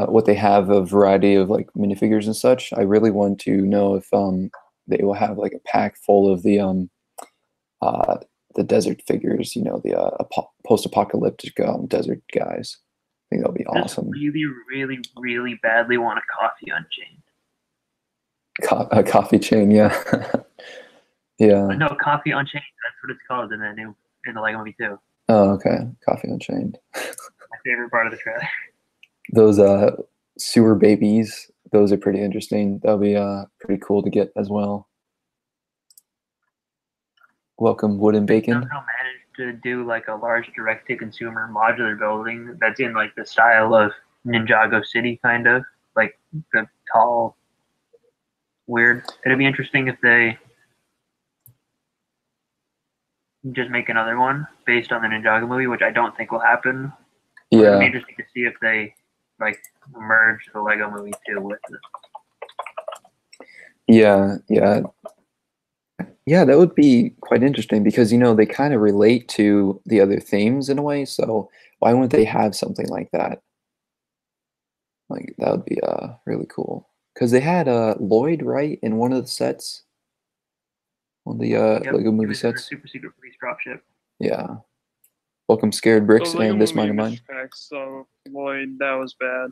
what they have a variety of like minifigures and such. I really want to know if they will have like a pack full of uh, the desert figures. You know, the post-apocalyptic desert guys. I think that'll be Just awesome. really, really, really badly want a Coffee Unchained. A coffee chain, yeah, yeah. No, Coffee Unchained. That's what it's called in the Lego Movie 2. Oh, okay. Coffee Unchained. My favorite part of the trailer. Those sewer babies, those are pretty interesting. That'll be pretty cool to get as well. Welcome, Wood and They Bacon. somehow managed to do like a large direct-to-consumer modular building that's in like the style of Ninjago City, kind of like the tall, weird. It'd be interesting if they just make another one based on the Ninjago movie, which I don't think will happen. But it'd be Yeah, interesting to see if they like merge the Lego Movie 2 with it. yeah, yeah. Yeah, that would be quite interesting because, you know, they kind of relate to the other themes in a way. So why wouldn't they have something like that? Like that would be really cool. Because they had Lloyd, right, in one of the sets, one of the Yep, Lego he movie was in the sets. super secret police dropship. Yeah. Welcome, Scared The Bricks Lego and This Movie Mine of Mine. mystery pack, so Lloyd, that was bad.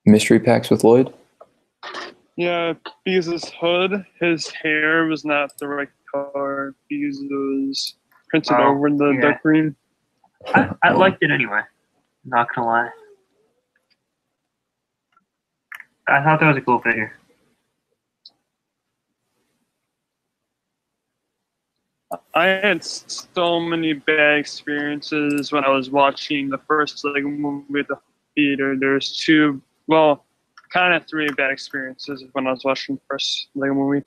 Mystery packs with Lloyd. Yeah, because his hair was not the right color because it was printed Oh, over the yeah. dark green. I Yeah. liked it anyway. Not gonna lie. I thought that was a cool figure. I had so many bad experiences when I was watching the first Lego movie at the theater. There's two, well, kind of three bad experiences when I was watching the first Lego movie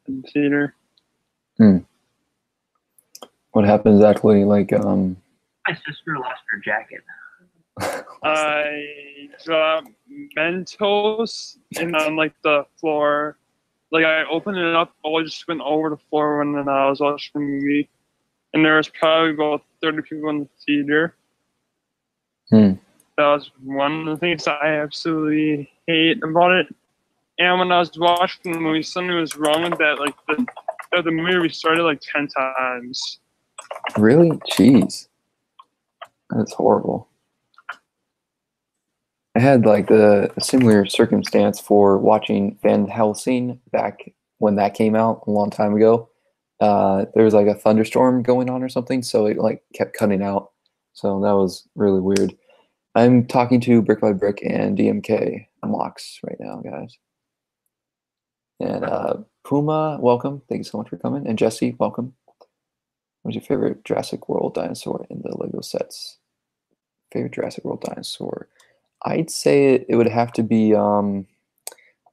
in the theater. What happened exactly? Like, My sister lost her jacket. I dropped Mentos and on like the floor. Like I opened it up, I just went over the floor when I was watching the movie, and there was probably about 30 people in the theater. Hmm. That was one of the things that I absolutely hate about it. And when I was watching the movie, something was wrong with that. Like the movie restarted like 10 times. Really? Jeez. That's horrible. I had like a similar circumstance for watching Van Helsing back when that came out a long time ago. There was like a thunderstorm going on or something, so it like kept cutting out. So that was really weird. I'm talking to Brick by Brick and DMK Mox right now, guys. And Puma, welcome. Thank you so much for coming. And Jesse, welcome. What's your favorite Jurassic World dinosaur in the Lego sets? Favorite Jurassic World dinosaur? I'd say it would have to be the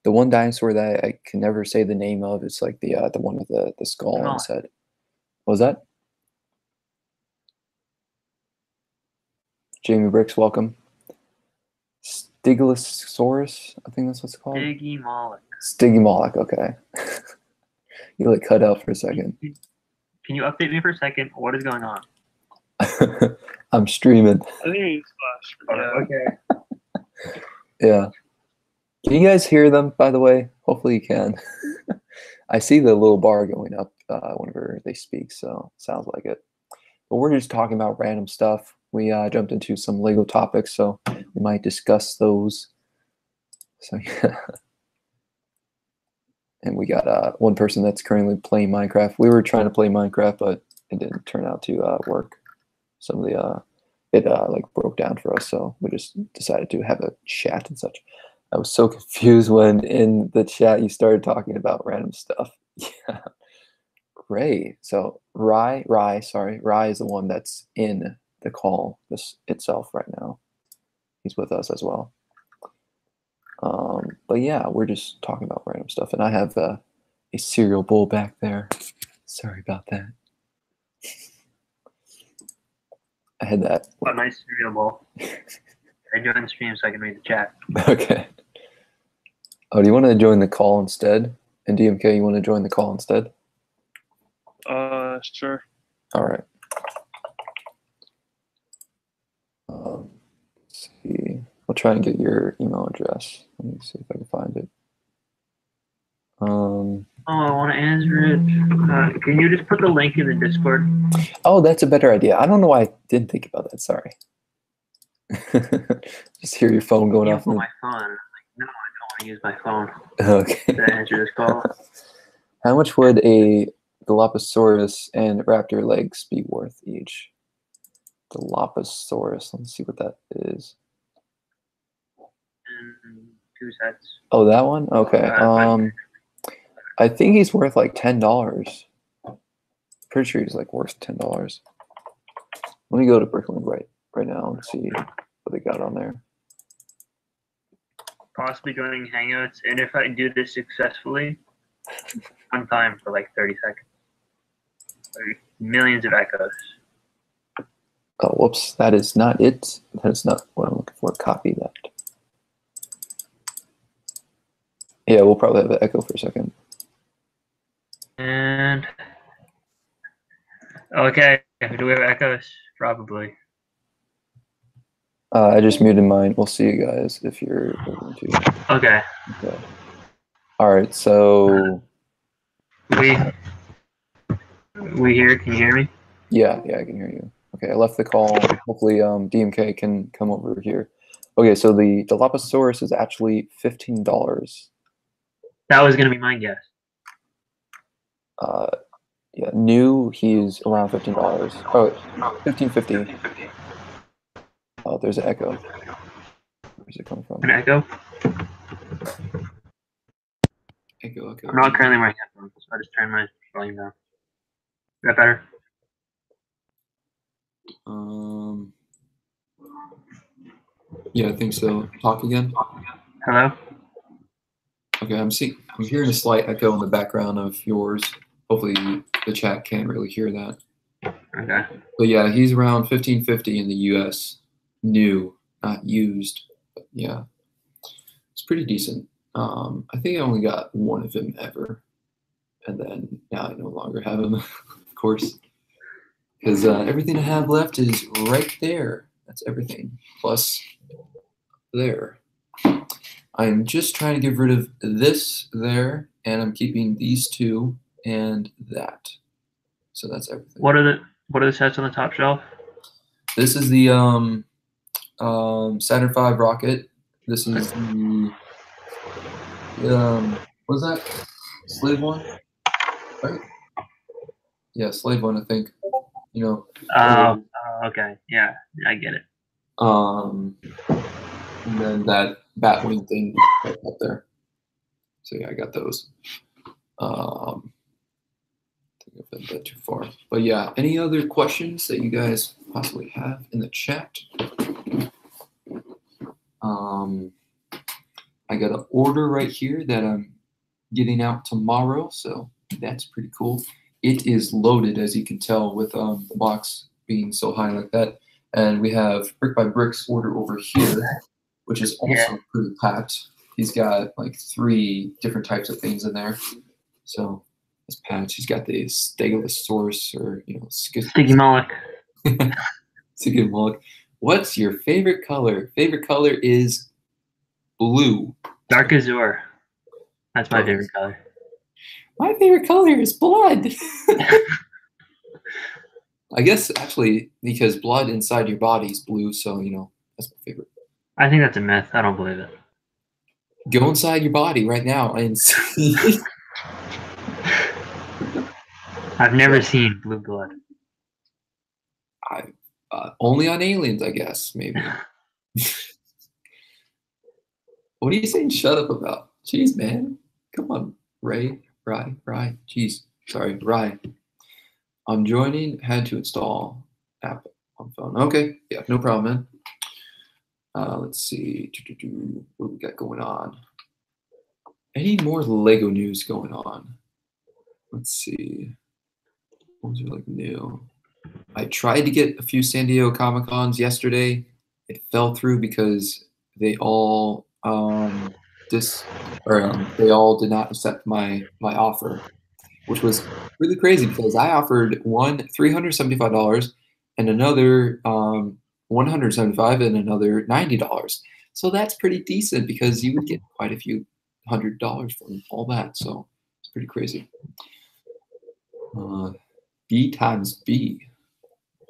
one dinosaur that I can never say the name of. It's like the one with the skull on its head. What was that? Jamie Bricks, welcome. Stiglosaurus, I think that's what's it called. Stygimoloch. Stygimoloch, okay. You like cut out for a second. Can you update me for a second? What is going on? I'm streaming. I think he's flash. Yeah. Okay. Yeah. Can you guys hear them, by the way? Hopefully you can. I see the little bar going up whenever they speak, so sounds like it. But we're just talking about random stuff. We jumped into some Lego topics, so we might discuss those. So yeah. And we got one person that's currently playing Minecraft. We were trying to play Minecraft, but it didn't turn out to work. Some of the it like broke down for us, so we just decided to have a chat and such. I was so confused when in the chat you started talking about random stuff. Yeah. Ray. So Rye is the one that's in the call this itself right now. He's with us as well. But yeah, we're just talking about random stuff, and I have a cereal bowl back there. Sorry about that. I had that. A nice cereal bowl. I joined the stream so I can read the chat. Okay. Oh, do you want to join the call instead? And DMK, you want to join the call instead? Sure. All right. try and get your email address. Let me see if I can find it. Oh, I want to answer it. Can you just put the link in the Discord? Oh, that's a better idea. I don't know why I didn't think about that. Sorry. Just hear your phone going off. On my phone. I'm like, no, I don't want to use my phone Okay. to answer this call. How much would a Dilophosaurus and raptor legs be worth each? Dilophosaurus. Let's see what that is. And 2 sets. Oh, that one? Okay. I think he's worth like $10. Pretty sure he's like worth $10. Let me go to Brooklyn right now and see what they got on there. Possibly joining Hangouts, and if I do this successfully, on time for like 30 seconds. Like millions of echoes. Oh, whoops. That is not it. That is not what I'm looking for. Copy that. Yeah, we'll probably have an echo for a second. And okay, do we have echoes? Probably. I just muted mine. We'll see you guys if you're going to. Okay. Okay. All right. So We here? Can you hear me? yeah, I can hear you. Okay, I left the call. Hopefully, DMK can come over here. Okay, so the Dilophosaurus is actually $15. That was gonna be my guess. Yeah, new he's around $15. Oh, $15.50. Oh, there's an echo. Where's it coming from? An echo? Echo. I'm not currently wearing headphones, so I just turned my volume down. Is that better? Yeah, I think so. Talk again. Hello? Okay, I'm hearing a slight echo in the background of yours. Hopefully the chat can't really hear that. Okay. But yeah, he's around $15.50 in the US. New, not used. But yeah. It's pretty decent. I think I only got one of him ever. And then now I no longer have him, of course. Because everything I have left is right there. That's everything. Plus there. I'm just trying to get rid of this there, and I'm keeping these two and that. So that's everything. What are the sets on the top shelf? This is the Saturn V rocket. This is the what was that? Slave one? Right? Yeah, Slave one, I think. You know. Okay. Yeah, I get it. And then that Batwing thing right up there. So yeah, I got those. I think I've been a bit too far. But yeah, any other questions that you guys possibly have in the chat? I got an order right here that I'm getting out tomorrow, so that's pretty cool. It is loaded, as you can tell, with the box being so high like that. And we have Brick by Brick's order over here, which is also pretty packed. He's got like 3 different types of things in there. So this patch, he's got the Stegosaurus, or Sticky Moloch. Sticky Moloch. What's your favorite color? Favorite color is blue. Dark Azure. That's my favorite color. My favorite color is blood. I guess actually because blood inside your body is blue, so that's my favorite. I think that's a myth. I don't believe it. Go inside your body right now and see. I've never seen blue blood. Only on aliens, I guess, maybe. What are you saying shut up about? Jeez, man. Come on, Ray. Jeez. Sorry, Rye. I'm joining. Had to install app on phone. Okay. Yeah, no problem, man. Let's see. What we got going on? Any more Lego news going on? Let's see. What was like new? I tried to get a few San Diego Comic-Cons yesterday. It fell through because they all they all did not accept my offer, which was really crazy because I offered one $375 and another $175 and another $90. So that's pretty decent because you would get quite a few $100 from all that. So it's pretty crazy. B times B.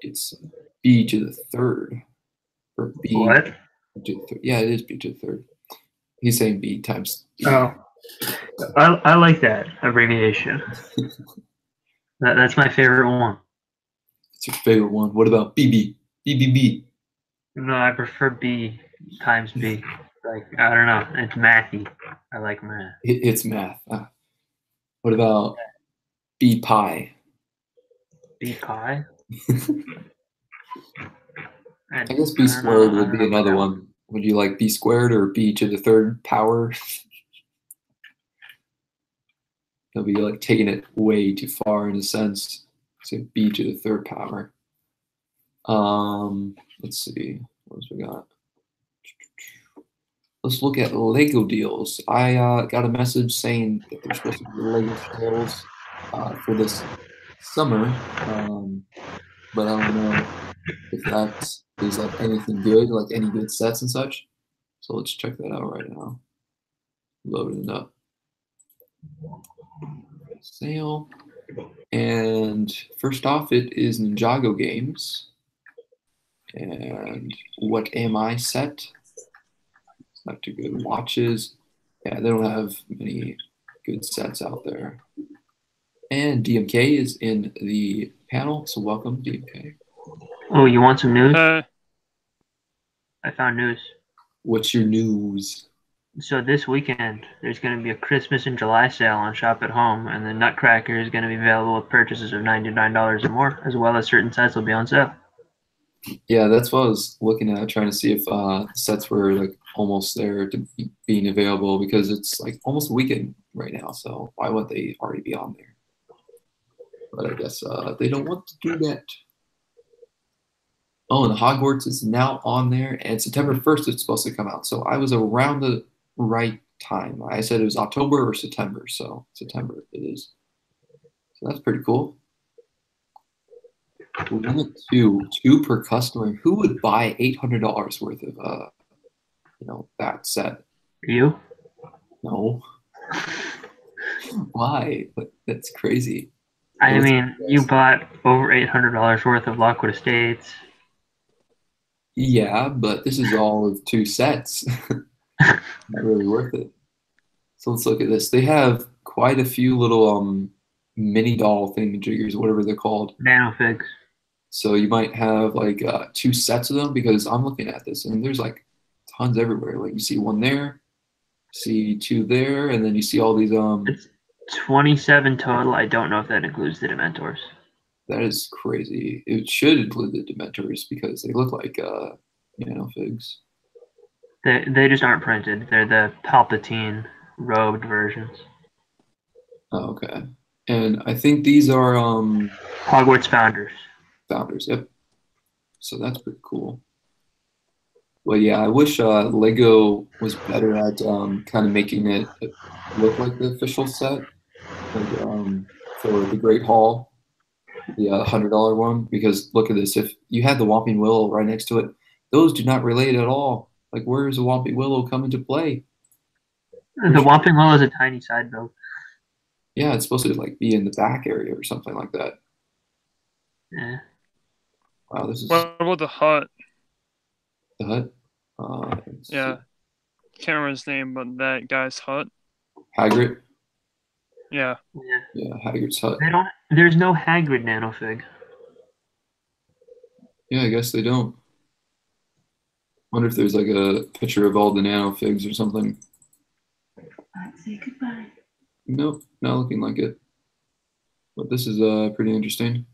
It's B to the third. Or B What? to the third. Yeah, it is B to the third. He's saying B times B. Oh, I like that abbreviation. That's my favorite one. It's your favorite one. What about BB? BBB. No, I prefer B times B. Like, I don't know. It's mathy. I like math. It's math. What about B pi? B pi? I guess B squared would be another one. Would you like B squared or B to the third power? They'll be like taking it way too far in a sense. So B to the third power. Let's see. What else we got? Let's look at Lego deals. I got a message saying that there's supposed to be Lego sales for this summer, but I don't know if that is like anything good, like any good sets and such. So let's check that out right now. Loading it up. Sale. And first off, it is Ninjago Games. And What Am I set? It's not too good. Watches. Yeah, they don't have many good sets out there. And DMK is in the panel, so welcome, DMK. Oh, you want some news? I found news. What's your news? So this weekend, there's going to be a Christmas in July sale on Shop at Home, and the Nutcracker is going to be available with purchases of $99 or more, as well as certain sets will be on sale. Yeah, that's what I was looking at, trying to see if sets were like almost there to being available, because it's like almost a weekend right now, so why would they already be on there? But I guess they don't want to do that. Oh, and Hogwarts is now on there, and September 1st it's supposed to come out. So I was around the right time. I said it was October or September, so September it is. So that's pretty cool. Limit two per customer. Who would buy $800 worth of that set? You? No. Why? That's crazy. I mean, you bought over $800 worth of Lockwood Estates. Yeah, but this is all of 2 sets. Not really worth it. So let's look at this. They have quite a few little mini doll thingamajiggers, whatever they're called. Nanofigs. So you might have like 2 sets of them, because I'm looking at this and there's like tons everywhere. Like you see one there, see 2 there, and then you see all these It's 27 total. I don't know if that includes the Dementors. That is crazy. It should include the Dementors because they look like nanofigs. They just aren't printed. They're the Palpatine robed versions. Oh, okay. And I think these are Hogwarts Founders. Founders. Yep. So that's pretty cool. Well, yeah, I wish Lego was better at kind of making it look like the official set, like for the Great Hall, the $100 one. Because look at this: if you had the Whomping Willow right next to it, those do not relate at all. Like, where does the Whomping Willow come into play? The Whomping Willow is a tiny side build. Yeah, it's supposed to like be in the back area or something like that. Yeah. Wow, this is What about the hut? the hut. Yeah. Can't remember his name, but that guy's hut. Hagrid. Yeah. Yeah, Hagrid's hut. There's no Hagrid nanofig. Yeah, I guess they don't. Wonder if there's like a picture of all the nanofigs or something. Let's say goodbye. Nope, not looking like it. But this is pretty interesting.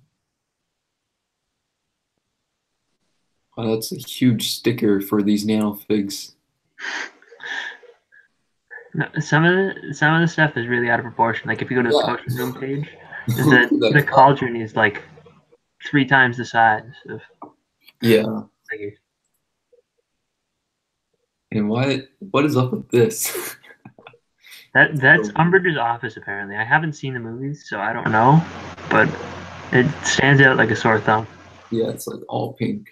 Wow, that's a huge sticker for these nanofigs. No, some of the stuff is really out of proportion. Like if you go to the potion room page, the cauldron is like 3 times the size of. Yeah. And what is up with this? That's Umbridge's office apparently. I haven't seen the movies, so I don't know, but it stands out like a sore thumb. Yeah, it's like all pink.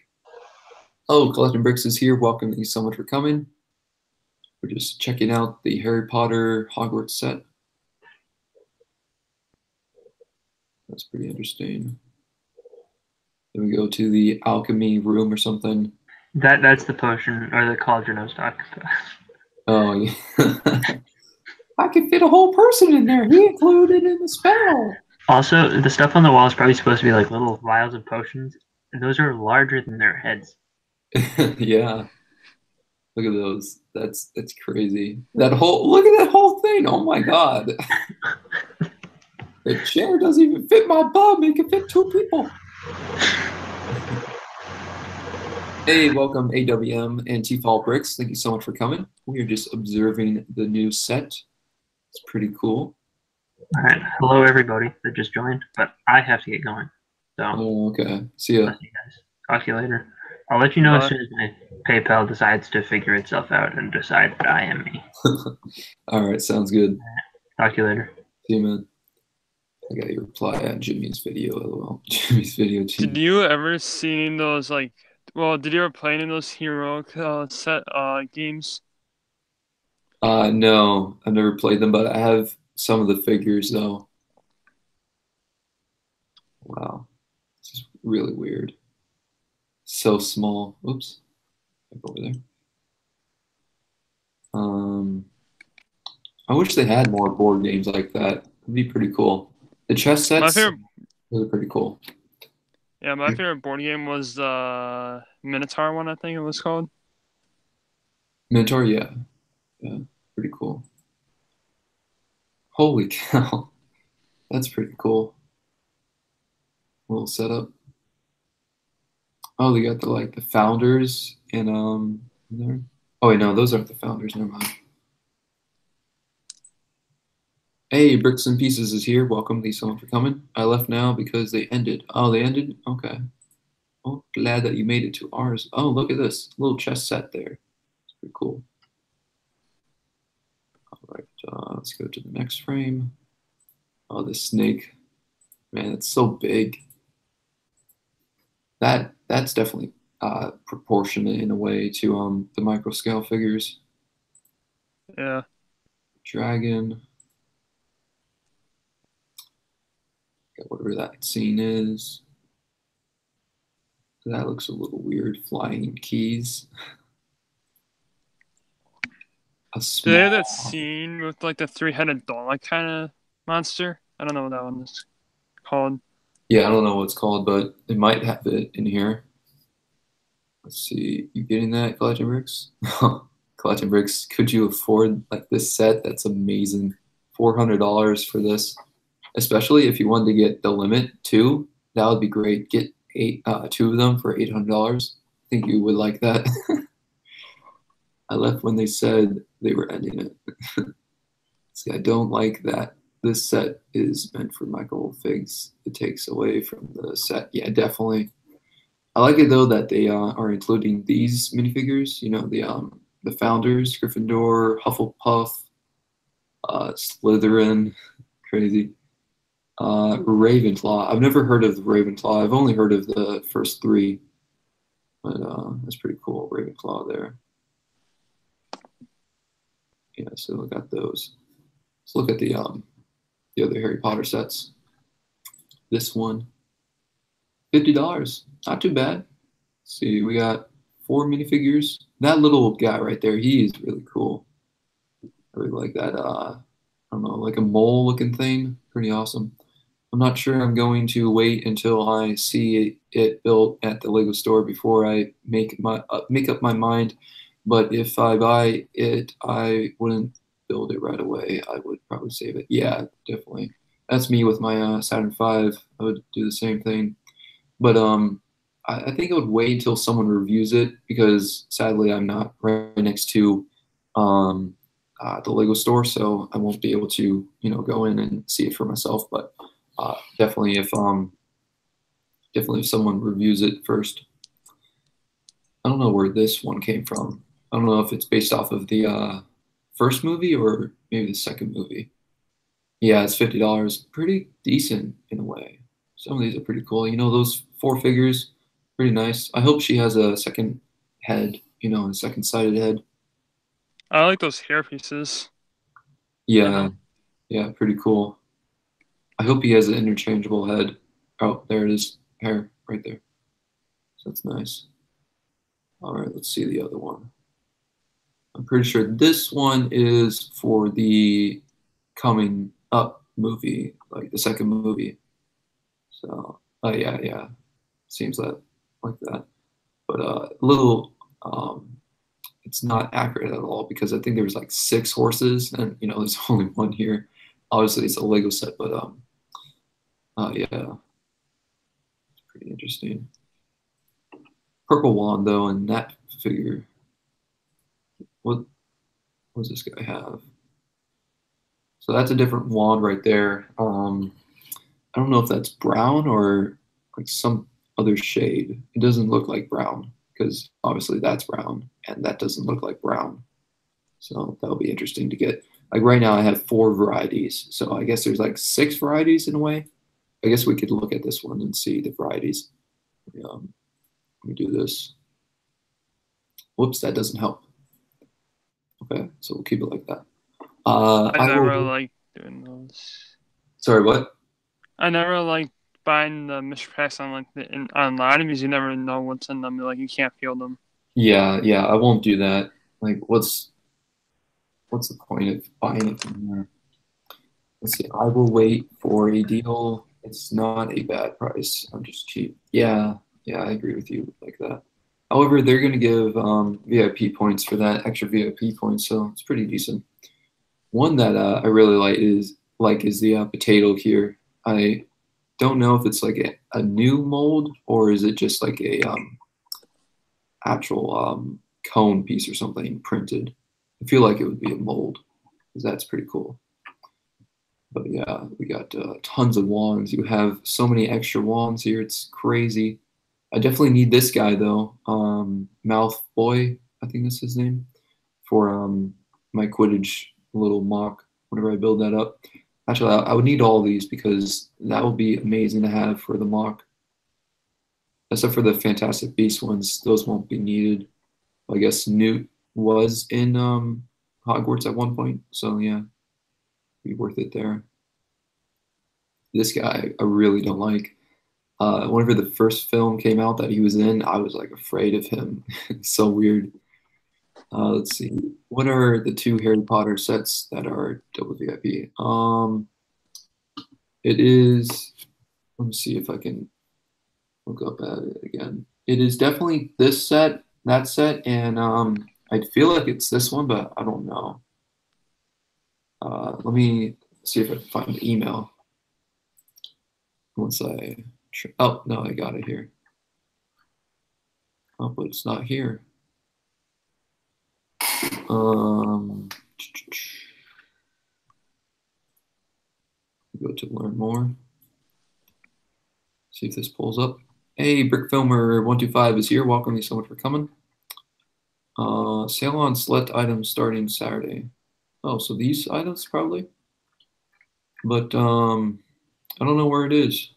Oh, Collecting Bricks is here. Welcome. Thank you so much for coming. We're just checking out the Harry Potter Hogwarts set. That's pretty interesting. Then we go to the alchemy room or something. That's the potion or the cauldron I was talking about. Oh, yeah. I can fit a whole person in there. He included in the spell. Also, the stuff on the wall is probably supposed to be like little vials of potions, and those are larger than their heads. Yeah. Look at those. That's crazy. Look at that whole thing. Oh my God. The chair doesn't even fit my bum. It can fit two people. Hey, welcome AWM and T-Fall Bricks. Thank you so much for coming. We are just observing the new set. It's pretty cool. All right, hello everybody that just joined, but I have to get going. So, Oh, okay. See ya. I'll see you guys. Talk to you later. I'll let you know Bye. as soon as my PayPal decides to figure itself out and decide that I am me. All right, sounds good. Talk to you later. See you, man. I got your reply on Jimmy's video. LOL. Jimmy's video. Did you ever see those like? Well, did you ever play any of those heroic set games? No, I've never played them, but I have some of the figures though. Wow, this is really weird. So small. Oops. Back over there. I wish they had more board games like that. It'd be pretty cool. The chess My sets favorite, are pretty cool. yeah, my favorite board game was the Minotaur one. I think it was called. Mentor, yeah. Yeah, pretty cool. Holy cow. That's pretty cool. Little setup. Oh, they got the founders and in there. Oh wait, no, those aren't the founders, never mind. Hey, Bricks and Pieces is here. Welcome. Thanks so much for coming. I left now because they ended. Oh, they ended? Okay. Oh, glad that you made it to ours. Oh, look at this. Little chess set there. It's pretty cool. All right, let's go to the next frame. Oh, this snake. Man, it's so big. That's definitely proportionate in a way to the micro scale figures. Yeah. Dragon. Whatever that scene is. That looks a little weird. Flying keys. Do they have that scene with like the three-headed dog like kind of monster? I don't know what that one is called. Yeah, I don't know what it's called, but it might have it in here. Let's see. You getting that, Collection Bricks? Collection Bricks, could you afford like this set? That's amazing. $400 for this. Especially if you wanted to get the limit too. That would be great. Get two of them for $800. I think you would like that. I left when they said they were ending it. See, I don't like that. This set is meant for Michael Figs. It takes away from the set. Yeah, definitely. I like it though that they are including these minifigures. You know, the founders, Gryffindor, Hufflepuff, Slytherin, crazy. Ravenclaw. I've never heard of Ravenclaw. I've only heard of the first three, but that's pretty cool. Ravenclaw there. Yeah, so we got those. Let's look at the other Harry Potter sets. This one, $50. Not too bad. Let's see, we got 4 minifigures. That little guy right there, he is really cool. I really like that. I don't know, like a mole looking thing. Pretty awesome. I'm not sure I'm going to wait until I see it built at the Lego store before I make up my mind. But if I buy it, I wouldn't build it right away. I would probably save it. Yeah, definitely. That's me with my Saturn V. I would do the same thing. But I think I would wait until someone reviews it because sadly I'm not right next to the Lego store, so I won't be able to go in and see it for myself. But definitely if someone reviews it first. I don't know where this one came from. I don't know if it's based off of the first movie or maybe the second movie. Yeah, it's $50. Pretty decent in a way. Some of these are pretty cool. You know, those 4 figures, pretty nice. I hope she has a second head, a second-sided head. I like those hair pieces. Yeah, yeah, pretty cool. I hope he has an interchangeable head. Oh, there it is. Hair right there. So that's nice. All right, let's see the other one. I'm pretty sure this one is for the coming up movie, like the second movie. So, yeah, yeah, seems that like that. But a little, it's not accurate at all because I think there was like 6 horses, and there's only one here. Obviously, it's a Lego set, but yeah, pretty interesting. Purple wand though, and that figure. What does this guy have? So that's a different wand right there. I don't know if that's brown or like some other shade. It doesn't look like brown because obviously that's brown and that doesn't look like brown. So that'll be interesting to get. Like right now I have 4 varieties. So I guess there's like 6 varieties in a way. I guess we could look at this one and see the varieties. Let me do this. Whoops, that doesn't help. Okay, so we'll keep it like that. I I never will. like doing those. Sorry, what? I never like buying the mystery packs on online because you never know what's in them. Like you can't feel them. Yeah, yeah, I won't do that. Like, what's the point of buying it from there? Let's see. I will wait for a deal. It's not a bad price. I'm just cheap. Yeah, yeah, I agree with you like that. However, they're going to give VIP points for that extra VIP points, so it's pretty decent. One that I really like is the potato here. I don't know if it's like a new mold or is it just like a actual cone piece or something printed. I feel like it would be a mold because that's pretty cool. But yeah, we got tons of wands. You have so many extra wands here. It's crazy. I definitely need this guy though. Mouth Boy, I think that's his name, for my Quidditch little mock whenever I build that up. Actually, I would need all these because that would be amazing to have for the mock. Except for the Fantastic Beast ones, those won't be needed. I guess Newt was in Hogwarts at one point, so yeah, be worth it there. This guy I really don't like. Whenever the first film came out that he was in, I was like afraid of him. It's so weird. Let's see. What are the 2 Harry Potter sets that are double VIP? It is. Let me see if I can look up at it again. It is definitely this set, that set, and I feel like it's this one, but I don't know. Let me see if I can find the email. Once I. Oh no, I got it here. Oh, but it's not here. Go to learn more. See if this pulls up. Hey, Brickfilmer125 is here. Welcome you so much for coming. Sale on select items starting Saturday. Oh, so these items probably. But I don't know where it is.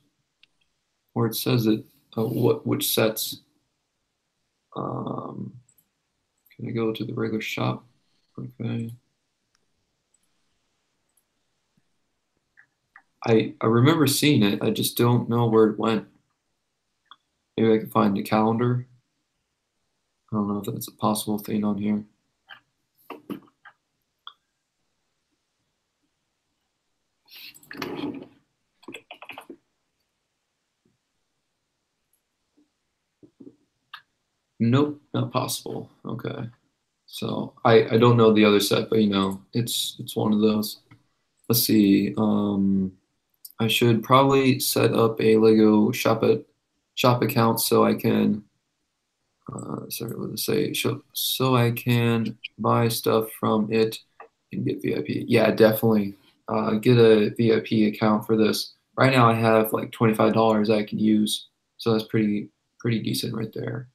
Where it says it. Which sets. Can I go to the regular shop? Okay. I remember seeing it. I just don't know where it went. Maybe I can find the calendar. I don't know if that's a possible thing on here. Nope, not possible. Okay. So I don't know the other set, but it's one of those. Let's see. I should probably set up a Lego shop account so I can sorry, what did I say? So I can buy stuff from it and get VIP. Yeah, definitely. Get a VIP account for this. Right now I have like $25 I can use, so that's pretty decent right there.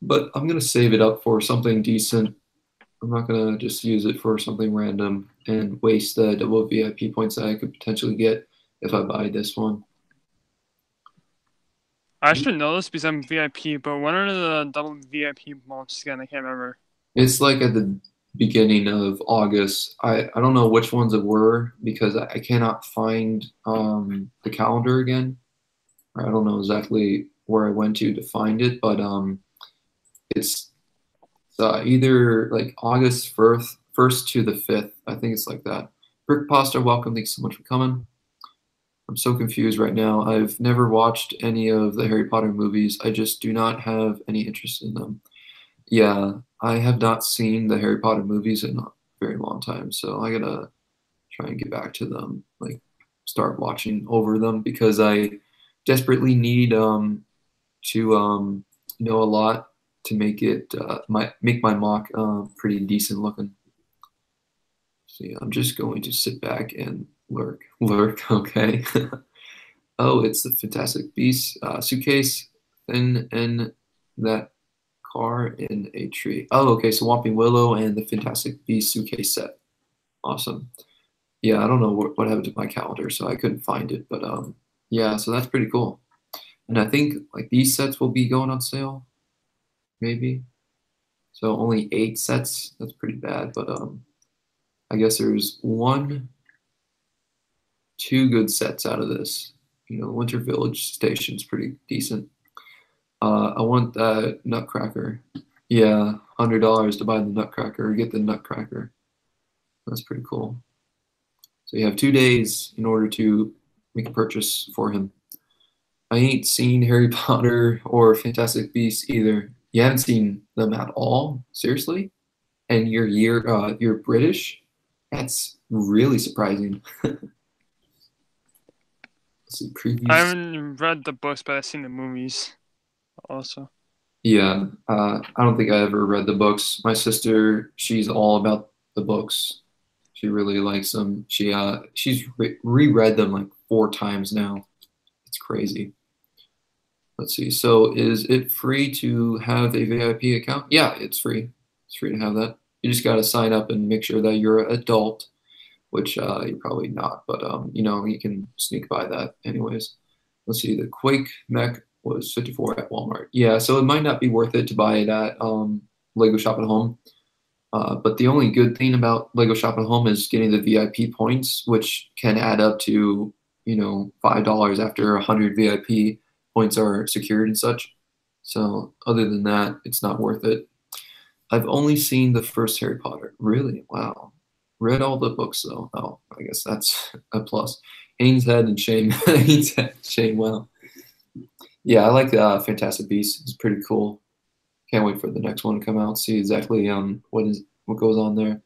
But I'm gonna save it up for something decent. I'm not gonna just use it for something random and waste the double VIP points that I could potentially get if I buy this one. I should know this because I'm VIP. But when are the double VIP months again? I can't remember. It's like at the beginning of August. I don't know which ones it were because I cannot find the calendar again. Or I don't know exactly where I went to find it, but it's either like August 1st to the 5th. I think it's like that. Brick Pasta, welcome. Thanks so much for coming. I'm so confused right now. I've never watched any of the Harry Potter movies. I just do not have any interest in them. Yeah, I have not seen the Harry Potter movies in a very long time, so I gotta try and get back to them, like start watching over them because I desperately need to know a lot to make it make my mock pretty decent looking. So yeah, I'm just going to sit back and lurk. Okay. Oh, it's the Fantastic Beasts suitcase, and that car in a tree. Oh, okay. So Whomping Willow and the Fantastic Beasts suitcase set. Awesome. Yeah, I don't know what happened to my calendar, so I couldn't find it. But yeah, so that's pretty cool. And I think like these sets will be going on sale, maybe. So only 8 sets. That's pretty bad. But I guess there's two good sets out of this. You know, Winter Village Station's pretty decent. I want that Nutcracker. Yeah, $100 to buy the Nutcracker or get the Nutcracker. That's pretty cool. So you have 2 days in order to make a purchase for him. I ain't seen Harry Potter or Fantastic Beasts either. You haven't seen them at all? Seriously? And you're British? That's really surprising. Let's see, I previews. haven't read the books, but I've seen the movies also. Yeah, I don't think I ever read the books. My sister, she's all about the books. She really likes them. She's reread them like 4 times now. It's crazy. Let's see. So is it free to have a VIP account? Yeah, it's free. It's free to have that. You just got to sign up and make sure that you're an adult, which you're probably not, but you know, you can sneak by that anyways. Let's see. The Quake mech was 54 at Walmart. Yeah, so it might not be worth it to buy it at Lego Shop at Home. But the only good thing about Lego Shop at Home is getting the VIP points, which can add up to, you know, $5 after 100 VIP points are secured and such. So other than that, it's not worth it. I've only seen the first Harry Potter. Really? Wow. Read all the books though. Oh, I guess that's a plus. Haynes Head and Shane. Haynes Head and Shane. Wow. Yeah, I like Fantastic Beasts. It's pretty cool. Can't wait for the next one to come out. See exactly what goes on there.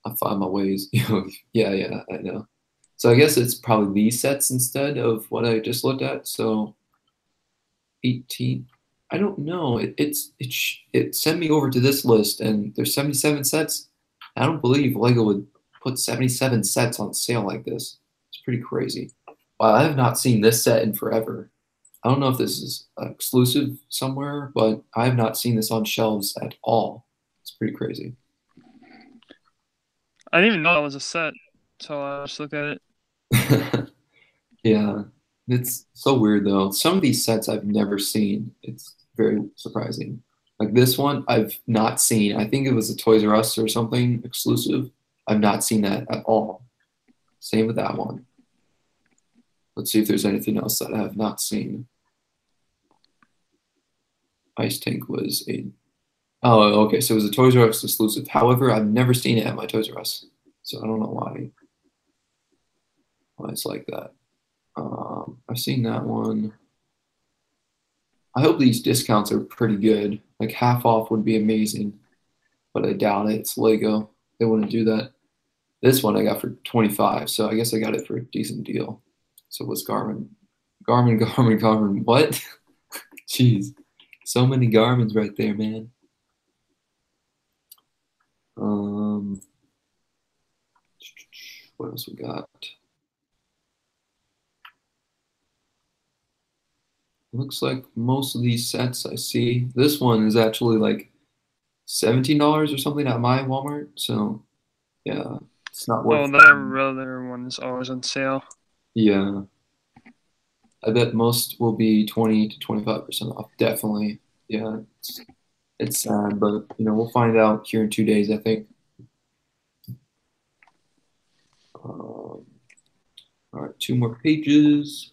I'll find my ways. Yeah, I know. So I guess it's probably these sets instead of what I just looked at. So 18. I don't know. It sent me over to this list, and there's 77 sets. I don't believe Lego would put 77 sets on sale like this. It's pretty crazy. Wow, I have not seen this set in forever. I don't know if this is exclusive somewhere, but I have not seen this on shelves at all. It's pretty crazy. I didn't even know that was a set, so I just looked at it. Yeah, it's so weird though. Some of these sets I've never seen. It's very surprising. Like this one, I've not seen. I think it was a Toys R Us or something exclusive. I've not seen that at all. Same with that one. Let's see if there's anything else that I have not seen. Ice Tank was a. Oh, okay. So it was a Toys R Us exclusive. However, I've never seen it at my Toys R Us, so I don't know why it's like that. I've seen that one. I hope these discounts are pretty good. Like half off would be amazing, but I doubt it. It's Lego. They wouldn't do that. This one I got for 25, so I guess I got it for a decent deal. So what's Garmin? Garmin. What? Jeez. So many Garmins right there, man. What else we got? Looks like most of these sets I see. This one is actually like $17 or something at my Walmart. So yeah, it's not Oh, worth. that regular one is always on sale. Yeah, I bet most will be 20 to 25% off. Definitely. Yeah. It's sad, but we'll find out here in 2 days, I think. All right, 2 more pages.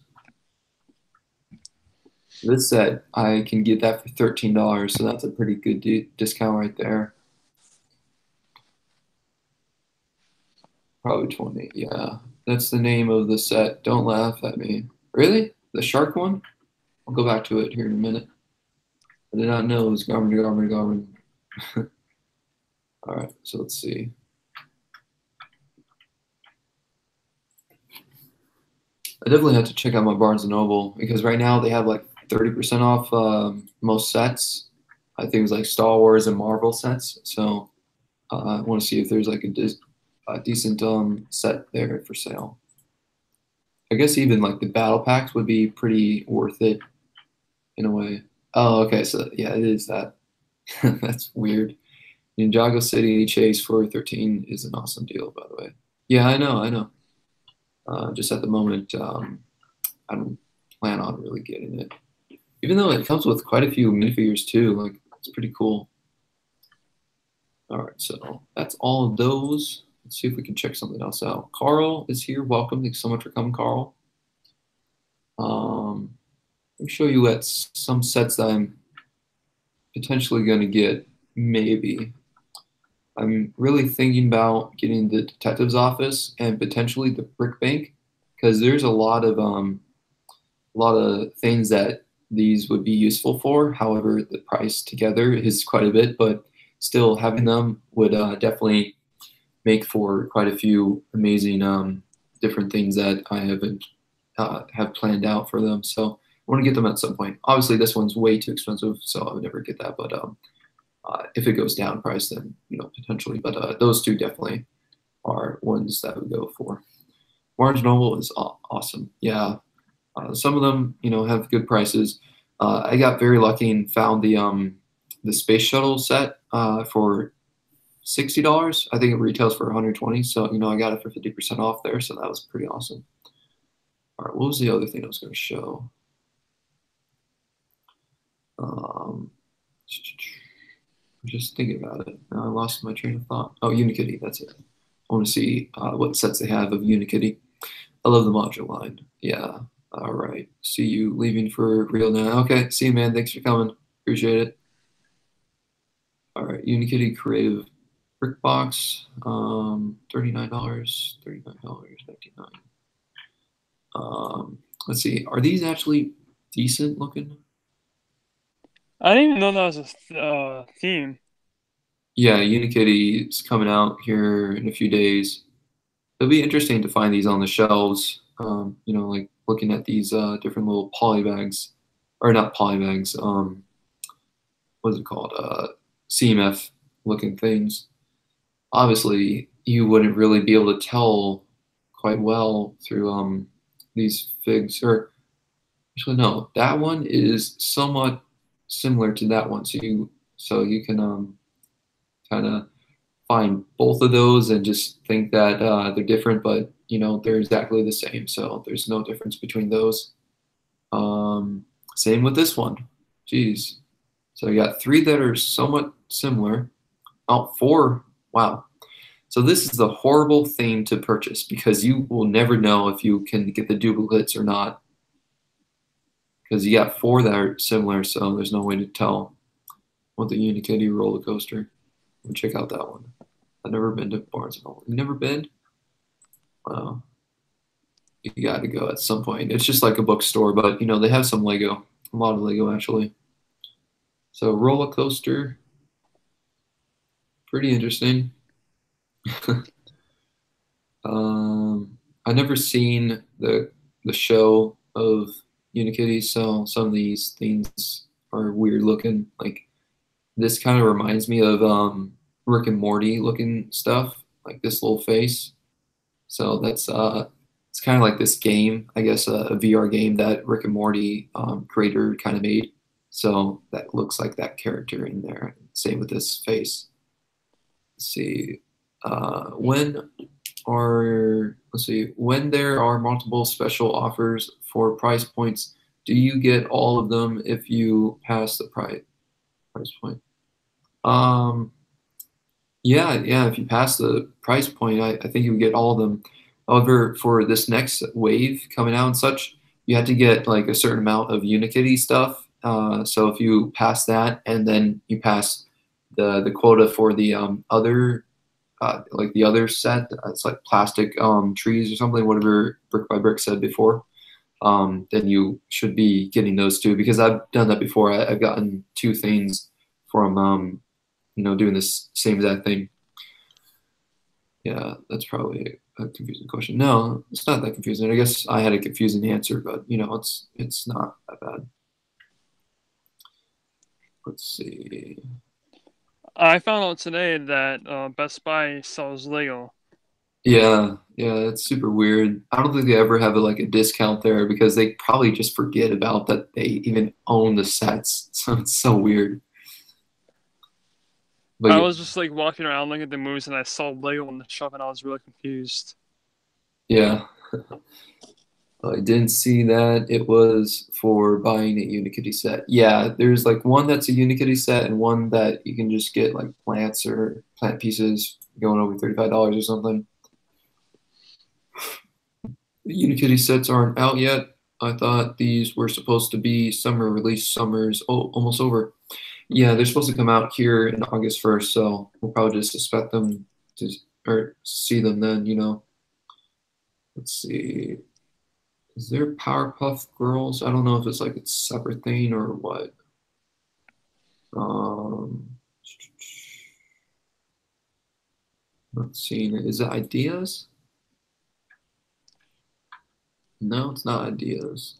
This set, I can get that for $13, so that's a pretty good discount right there. Probably 20, yeah. That's the name of the set. Don't laugh at me. Really? The shark one? I'll go back to it here in a minute. I did not know it was Garmin. All right, so let's see. I definitely have to check out my Barnes & Noble because right now they have like 30% off most sets. I think it was like Star Wars and Marvel sets. So I want to see if there's like a decent set there for sale. I guess even like the battle packs would be pretty worth it in a way. Oh, okay. So yeah, it is that. That's weird. Ninjago City Chase for 13 is an awesome deal, by the way. Yeah, I know. Just at the moment, I don't plan on really getting it. Even though it comes with quite a few minifigures too, like it's pretty cool. All right, so that's all of those. Let's see if we can check something else out. Carl is here. Welcome. Thanks so much for coming, Carl. Let me show you at some sets that I'm potentially going to get, maybe. I'm really thinking about getting the detective's office and potentially the brick bank because there's a lot of things that these would be useful for. However, the price together is quite a bit, but still having them would definitely make for quite a few amazing different things that I have planned out for them. So I want to get them at some point. Obviously, this one's way too expensive, so I would never get that. But if it goes down price, then potentially. But those two definitely are ones that I would go for. Barnes Noble is awesome. Yeah, some of them have good prices. I got very lucky and found the space shuttle set for $60. I think it retails for 120. So I got it for 50% off there. So that was pretty awesome. All right, what was the other thing I was going to show? I'm just thinking about it. Now I lost my train of thought. Oh, Unikitty, that's it. I want to see what sets they have of Unikitty. I love the module line. Yeah. All right. See you leaving for real now. Okay. See you, man. Thanks for coming. Appreciate it. All right. Unikitty Creative Brick Box. $39. $99.99. Let's see. Are these actually decent looking? I didn't even know that was a theme. Yeah, Unikitty is coming out here in a few days. It'll be interesting to find these on the shelves. Like looking at these different little poly bags, or not poly bags. What's it called? CMF looking things. Obviously, you wouldn't really be able to tell quite well through these figs. Or actually, no, that one is somewhat similar to that one. So you can kind of find both of those and just think that they're different, but they're exactly the same. So there's no difference between those. Same with this one. Jeez. So you got 3 that are somewhat similar. Oh, 4. Wow. So this is the horrible thing to purchase because you will never know if you can get the duplicates or not. Because you got 4 that are similar, so there's no way to tell. What the Unikitty roller coaster. Check out that one. I've never been to Barnes & Noble. You never been? Wow. You got to go at some point. It's just like a bookstore, but they have some Lego. A lot of Lego actually. So roller coaster. Pretty interesting. I've never seen the show of Unikitty, so some of these things are weird looking. Like this kind of reminds me of Rick and Morty looking stuff, like this little face. So that's it's kind of like this game, I guess, a VR game that Rick and Morty creator kind of made. So that looks like that character in there. Same with this face. Let's see. When there are multiple special offers for price points, do you get all of them if you pass the price point? Um, yeah. If you pass the price point, I think you would get all of them. However, for this next wave coming out and such, you have to get like a certain amount of Unikitty stuff. So if you pass that and then you pass the quota for the other like the other set, it's like plastic trees or something, whatever Brick by Brick said before, then you should be getting those two because I've done that before. I've gotten two things from doing this same exact thing. Yeah, that's probably a confusing question. No, it's not that confusing. I guess I had a confusing answer, but it's not that bad. Let's see. I found out today that Best Buy sells Lego. Yeah, it's super weird. I don't think they ever have like a discount there because they probably just forget about that they even own the sets. So it's so weird. But I yeah, was just like walking around looking at the movies and I saw Lego in the shop and I was really confused. yeah. I didn't see that it was for buying a Unikitty set. Yeah, there's like one that's a Unikitty set and one that you can just get like plants or plant pieces going over $35 or something. The Unikitty sets aren't out yet. I thought these were supposed to be summer release. Summer's almost over. Yeah, they're supposed to come out here in August 1st, so we'll probably just expect them to or see them then. Let's see. Is there Powerpuff Girls? I don't know if it's like a separate thing or what. Um, let's see. Is it Ideas? No, it's not Ideas.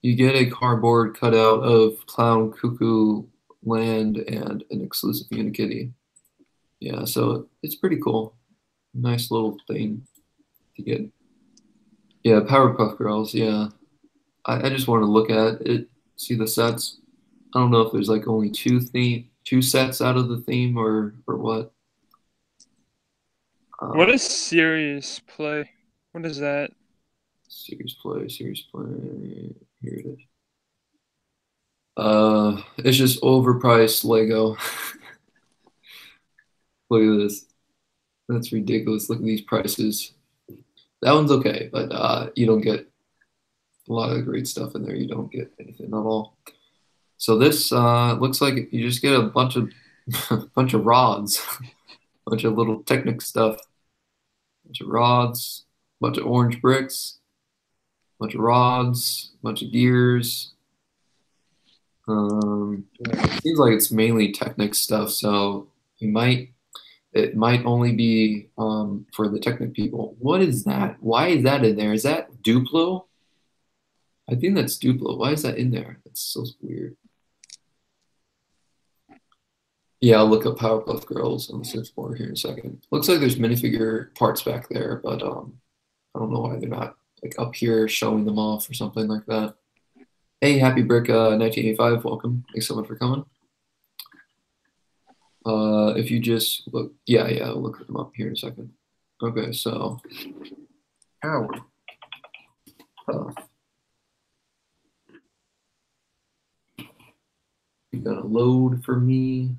You get a cardboard cutout of Clown Cuckoo Land and an exclusive Unikitty. Yeah, so it's pretty cool. Nice little thing to get. Yeah, Powerpuff Girls. Yeah, I just want to look at it, see the sets. I don't know if there's like only two sets out of the theme or what. What Uh, is Series Play? What is that? series play. Here it is. It's just overpriced Lego. Look at this. That's ridiculous. Look at these prices. That one's okay, but you don't get a lot of great stuff in there. You don't get anything at all. So this looks like you just get a bunch of bunch of rods, bunch of little Technic stuff, bunch of rods, bunch of orange bricks, bunch of rods, bunch of gears. It seems like it's mainly Technic stuff, so it might only be for the Technic people. What is that? Why is that in there? Is that Duplo? I think that's Duplo. Why is that in there? That's so weird. Yeah, I'll look up Powerpuff Girls on the search board here in a second. Looks like there's minifigure parts back there, but I don't know why they're not like up here showing them off or something like that. Hey, Happy Brick 1985, welcome. Thanks so much for coming. If you just look, yeah, I'll look them up here in a second. Okay, so Powerpuff. You got a load for me.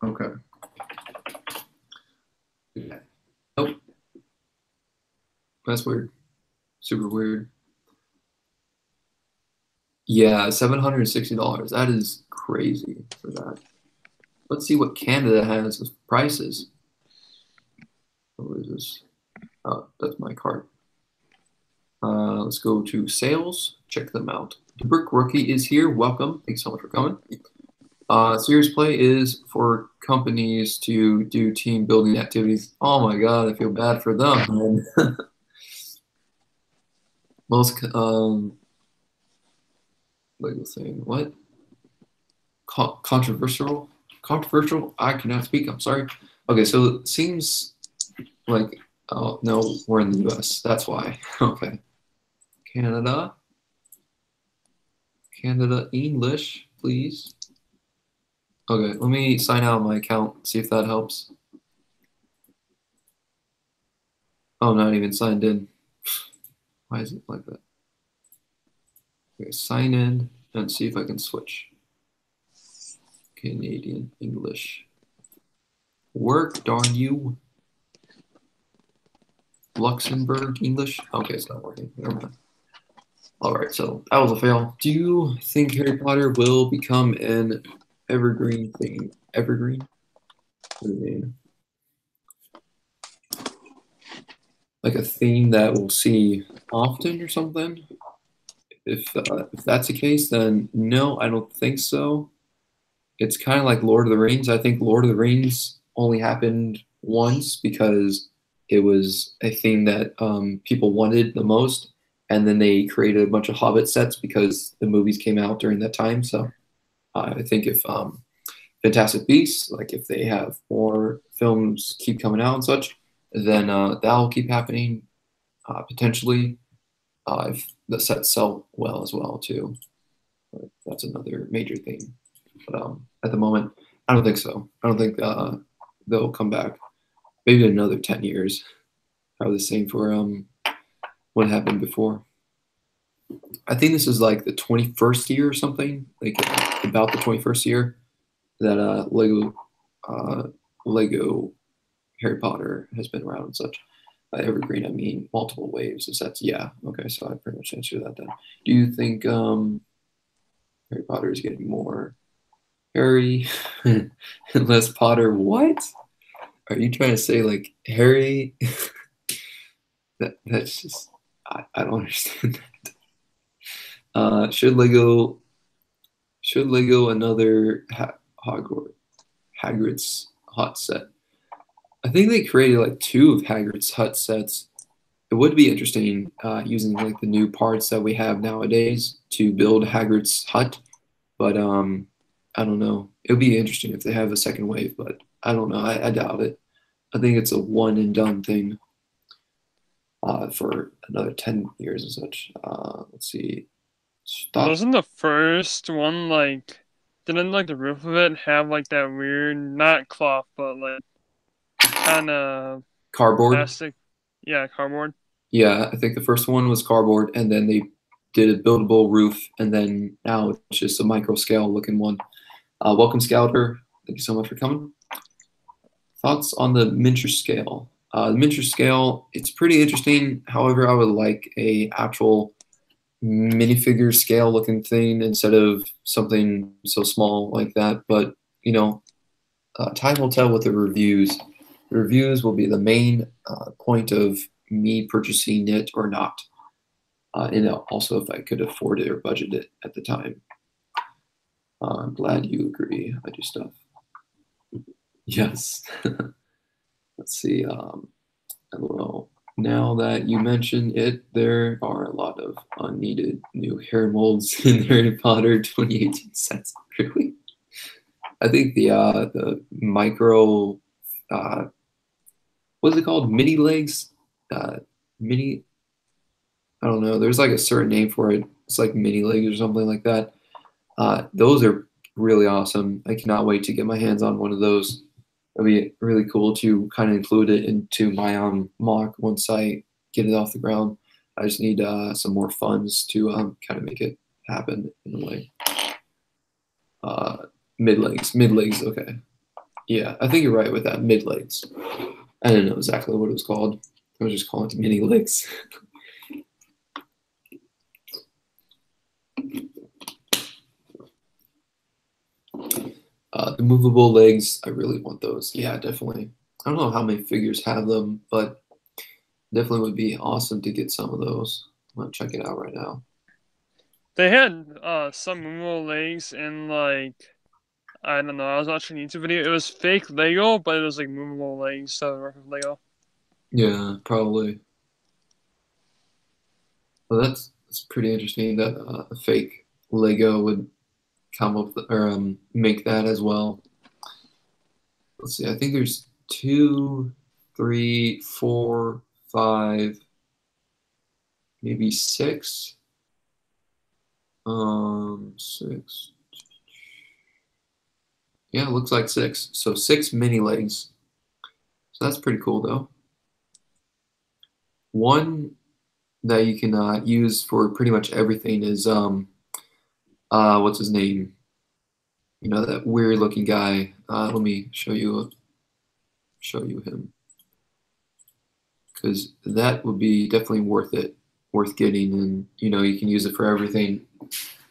Okay. Nope. That's weird. Super weird. Yeah, $760. That is crazy for that. Let's see what Canada has as prices. What is this? Oh, that's my cart. Let's go to sales. Check them out. The Brick Rookie is here. Welcome. Thanks so much for coming. Series Play is for companies to do team building activities. Oh my God, I feel bad for them, man. Most like the saying, what? Controversial? Controversial? I cannot speak. I'm sorry. Okay, so it seems like, oh no, we're in the U.S. That's why. Okay, Canada, English, please. Okay, let me sign out of my account. See if that helps. Oh, I'm not even signed in. Why is it like that? Okay, sign in and see if I can switch. Canadian English. Work, darn you. Luxembourg English. Okay, it's not working. Never mind. All right, so that was a fail. Do you think Harry Potter will become an evergreen thing? Evergreen? What do you mean? Like a theme that we'll see often or something? If that's the case, then no, I don't think so. It's kind of like Lord of the Rings. I think Lord of the Rings only happened once because it was a thing that people wanted the most, and then they created a bunch of Hobbit sets because the movies came out during that time. So I think if Fantastic Beasts, like if they have more films keep coming out and such, then that'll keep happening potentially if the sets sell well as well too. But that's another major thing. But at the moment, I don't think so. I don't think they'll come back. Maybe another 10 years. Probably the same for what happened before. I think this is like the 21st year or something, like about the 21st year that Lego Harry Potter has been around and such. Evergreen, I mean multiple waves. Is that's yeah. Okay, so I pretty much answered that then. Do you think Harry Potter is getting more Harry and less Potter? What? Are you trying to say like Harry? That's just I don't understand that. Should Lego another Hagrid's hut set? I think they created like two of Hagrid's hut sets. It would be interesting using like the new parts that we have nowadays to build Hagrid's hut, but I don't know. It would be interesting if they have a second wave, but I don't know. I doubt it. I think it's a one and done thing for another 10 years and such. Let's see. Thoughts? Wasn't the first one like? Didn't like the roof of it have like that weird, not cloth, but like kind of Cardboard? plastic? Yeah, cardboard. Yeah, I think the first one was cardboard, and then they did a buildable roof, and then now it's just a micro scale looking one. Welcome, Scouter. Thank you so much for coming. Thoughts on the miniature scale? The miniature scale, it's pretty interesting. However, I would like a actual minifigure scale looking thing instead of something so small like that. But you know, time will tell with the reviews. The reviews will be the main point of me purchasing it or not. And also if I could afford it or budget it at the time. I'm glad you agree. I do stuff. Yes. Let's see. Hello. Now that you mention it, there are a lot of unneeded new hair molds in Harry Potter 2018 sets. Really? I think the micro what's it called? Mini legs? Mini I don't know. There's like a certain name for it. It's like mini legs or something like that. Those are really awesome. I cannot wait to get my hands on one of those. It'll be really cool to kind of include it into my mock once I get it off the ground. I just need some more funds to kind of make it happen in a way. Mid legs. Okay, yeah, I think you're right with that. Mid legs. I didn't know exactly what it was called. I was just calling it mini legs. The movable legs, I really want those. Yeah, definitely. I don't know how many figures have them, but definitely would be awesome to get some of those. I'm gonna check it out right now. They had some movable legs in like I don't know. I was watching a YouTube video. It was fake Lego, but it was like movable legs, so work of Lego. Yeah, probably. Well, that's pretty interesting that a fake Lego would come up with, or make that as well. Let's see. I think there's 2, 3, 4, 5, maybe 6. 6. Yeah, it looks like 6. So 6 mini legs. So that's pretty cool though. One that you can use for pretty much everything is what's his name? You know, that weird looking guy. Let me show you him, because that would be definitely worth it, worth getting, and you know you can use it for everything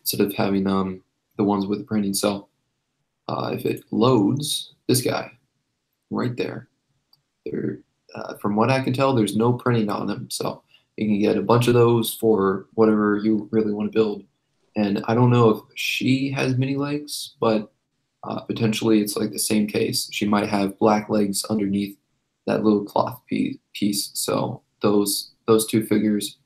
instead of having the ones with the printing. So if it loads, this guy right there, from what I can tell, there's no printing on them, so you can get a bunch of those for whatever you really want to build. And I don't know if she has mini legs, but potentially it's like the same case. She might have black legs underneath that little cloth piece. So those two figures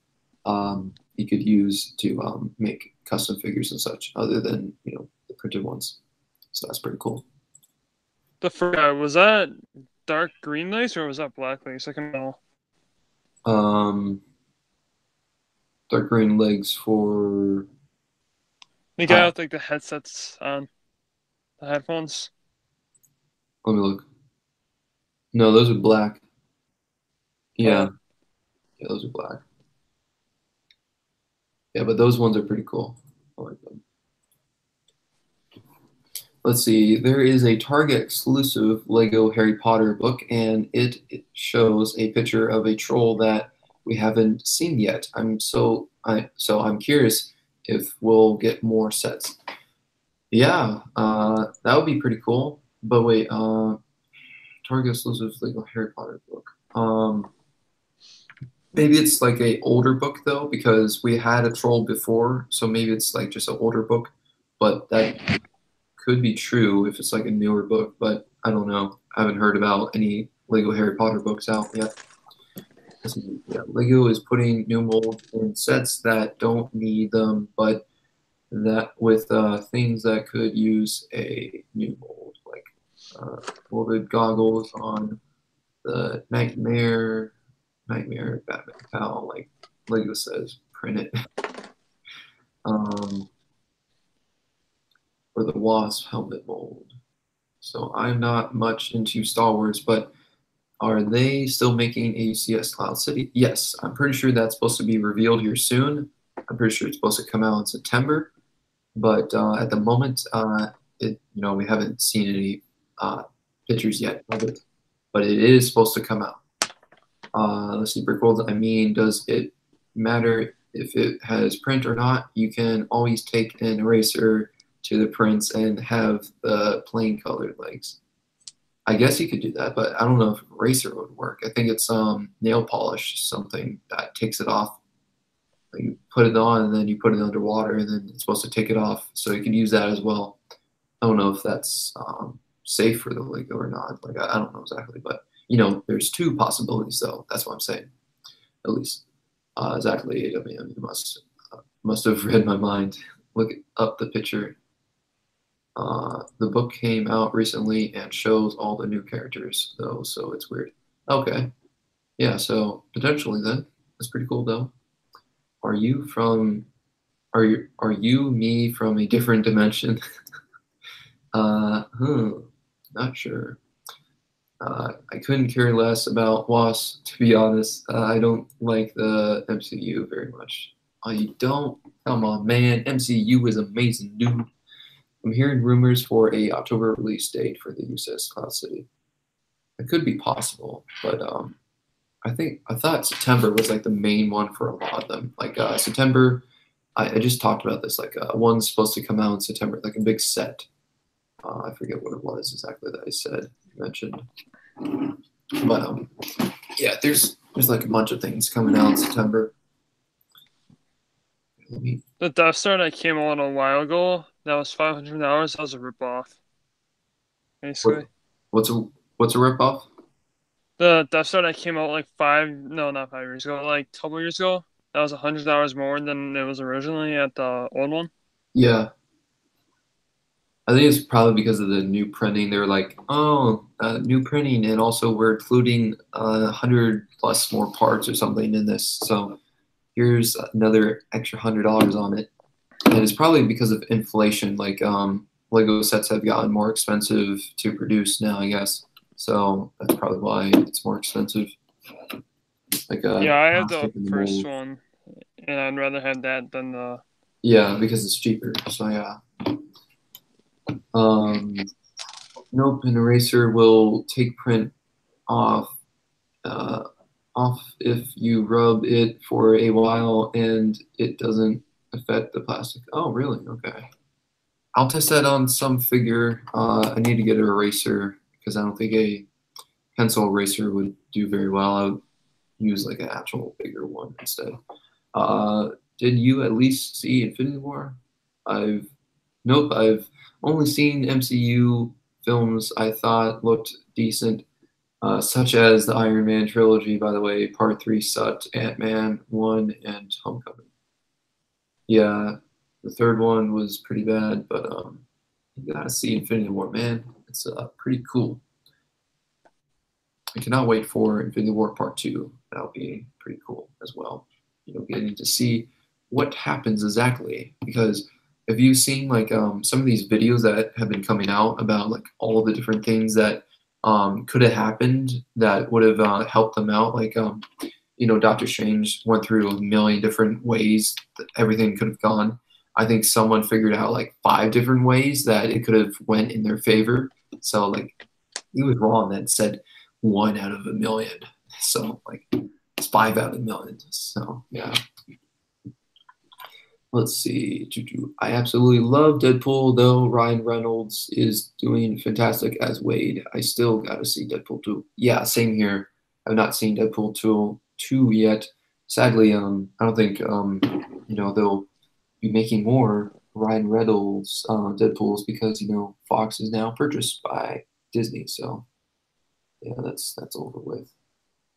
you could use to make custom figures and such, other than the printed ones. So that's pretty cool. The first guy, was that dark green lace or was that black lace? I can tell. Um, Dark green legs for. The guy with like the headsets on, the headphones. Let me look. No, those are black. Yeah, Oh. yeah, those are black. Yeah, but those ones are pretty cool. I like them. Let's see. There is a Target exclusive Lego Harry Potter book, and it shows a picture of a troll that we haven't seen yet. I'm curious if we'll get more sets. Yeah, that would be pretty cool. But wait, Target exclusive Lego Harry Potter book. Maybe it's like a older book though, because we had a troll before, so maybe it's like just an older book. But that could be true if it's like a newer book, but I don't know. I haven't heard about any Lego Harry Potter books out yet. Yeah, Lego is putting new molds in sets that don't need them, but that with things that could use a new mold, like molded goggles on the Nightmare Batman Pal, like Lego says, print it. Or the Wasp helmet mold. So I'm not much into Star Wars, but are they still making a CS Cloud City? Yes, I'm pretty sure that's supposed to be revealed here soon. I'm pretty sure it's supposed to come out in September, but at the moment, we haven't seen any pictures yet of it, but it is supposed to come out. Let's see, Brickworld. I mean, does it matter if it has print or not? You can always take an eraser to the prints and have the plain colored legs. I guess you could do that, but I don't know if eraser would work. I think it's nail polish, something that takes it off. Like you put it on and then you put it underwater and then it's supposed to take it off. So you can use that as well. I don't know if that's safe for the Lego or not. Like I don't know exactly, but there's two possibilities though. That's what I'm saying. At least exactly. I mean, you must have read my mind. Look up the picture. The book came out recently and shows all the new characters though, so it's weird. Okay, yeah, so potentially then that's pretty cool though. Are you me from a different dimension? Not sure. I couldn't care less about Wasp, to be honest. I don't like the MCU very much. Oh, you don't? Come on, man. MCU is amazing, dude. I'm hearing rumors for a October release date for the USS Cloud City. It could be possible, but I thought September was like the main one for a lot of them. Like September, I just talked about this. Like one's supposed to come out in September, like a big set. I forget what it was exactly that I mentioned. But yeah, there's like a bunch of things coming out in September. The Death Star that came out a while ago, that was $500. That was a ripoff. Basically. What's a ripoff? The Death Star that came out like not 5 years ago, like a couple years ago, that was $100 more than it was originally at the old one. Yeah. I think it's probably because of the new printing. They were like, oh, new printing, and also we're including 100 plus more parts or something in this. So here's another extra $100 on it. And it's probably because of inflation. Like Lego sets have gotten more expensive to produce now, I guess. So that's probably why it's more expensive. Like yeah, I had the first one, and I'd rather have that than the Yeah, because it's cheaper. So yeah. Nope, an eraser will take print off off if you rub it for a while and it doesn't affect the plastic. Oh, really? Okay. I'll test that on some figure. I need to get an eraser because I don't think a pencil eraser would do very well. I would use like an actual bigger one instead. Did you at least see Infinity War? Nope, I've only seen MCU films I thought looked decent, such as the Iron Man trilogy, by the way. Part 3 sucked, Ant-Man 1 and Homecoming. Yeah, the third one was pretty bad, but you gotta see Infinity War, man. It's pretty cool. I cannot wait for Infinity War Part 2. That'll be pretty cool as well. Getting to see what happens exactly. Because have you seen like some of these videos that have been coming out about like all the different things that could have happened that would have helped them out? Like, Doctor Strange went through a million different ways that everything could have gone. I think someone figured out like 5 different ways that it could have went in their favor. So like he was wrong that said 1 out of a million. So like it's 5 out of a million. So yeah. Let's see. I absolutely love Deadpool, though Ryan Reynolds is doing fantastic as Wade. I still got to see Deadpool 2. Yeah, same here. I've not seen Deadpool 2 yet. Sadly, I don't think they'll be making more Ryan Reynolds Deadpools because Fox is now purchased by Disney. So yeah, that's over with.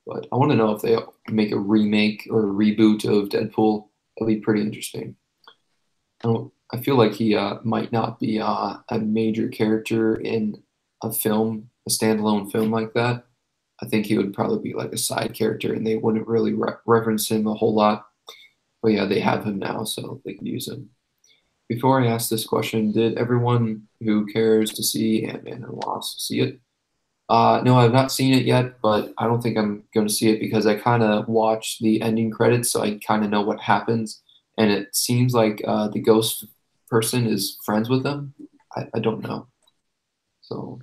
But I want to know if they make a remake or a reboot of Deadpool. That'd be pretty interesting. I feel like he might not be a major character in a film, a standalone film like that. I think he would probably be like a side character, and they wouldn't really reference him a whole lot. But yeah, they have him now, so they can use him. Before I ask this question, did everyone who cares to see Ant-Man and Wasp see it? No, I've not seen it yet, but I don't think I'm going to see it because I kind of watched the ending credits, so I kind of know what happens. And it seems like the ghost person is friends with them. I don't know. So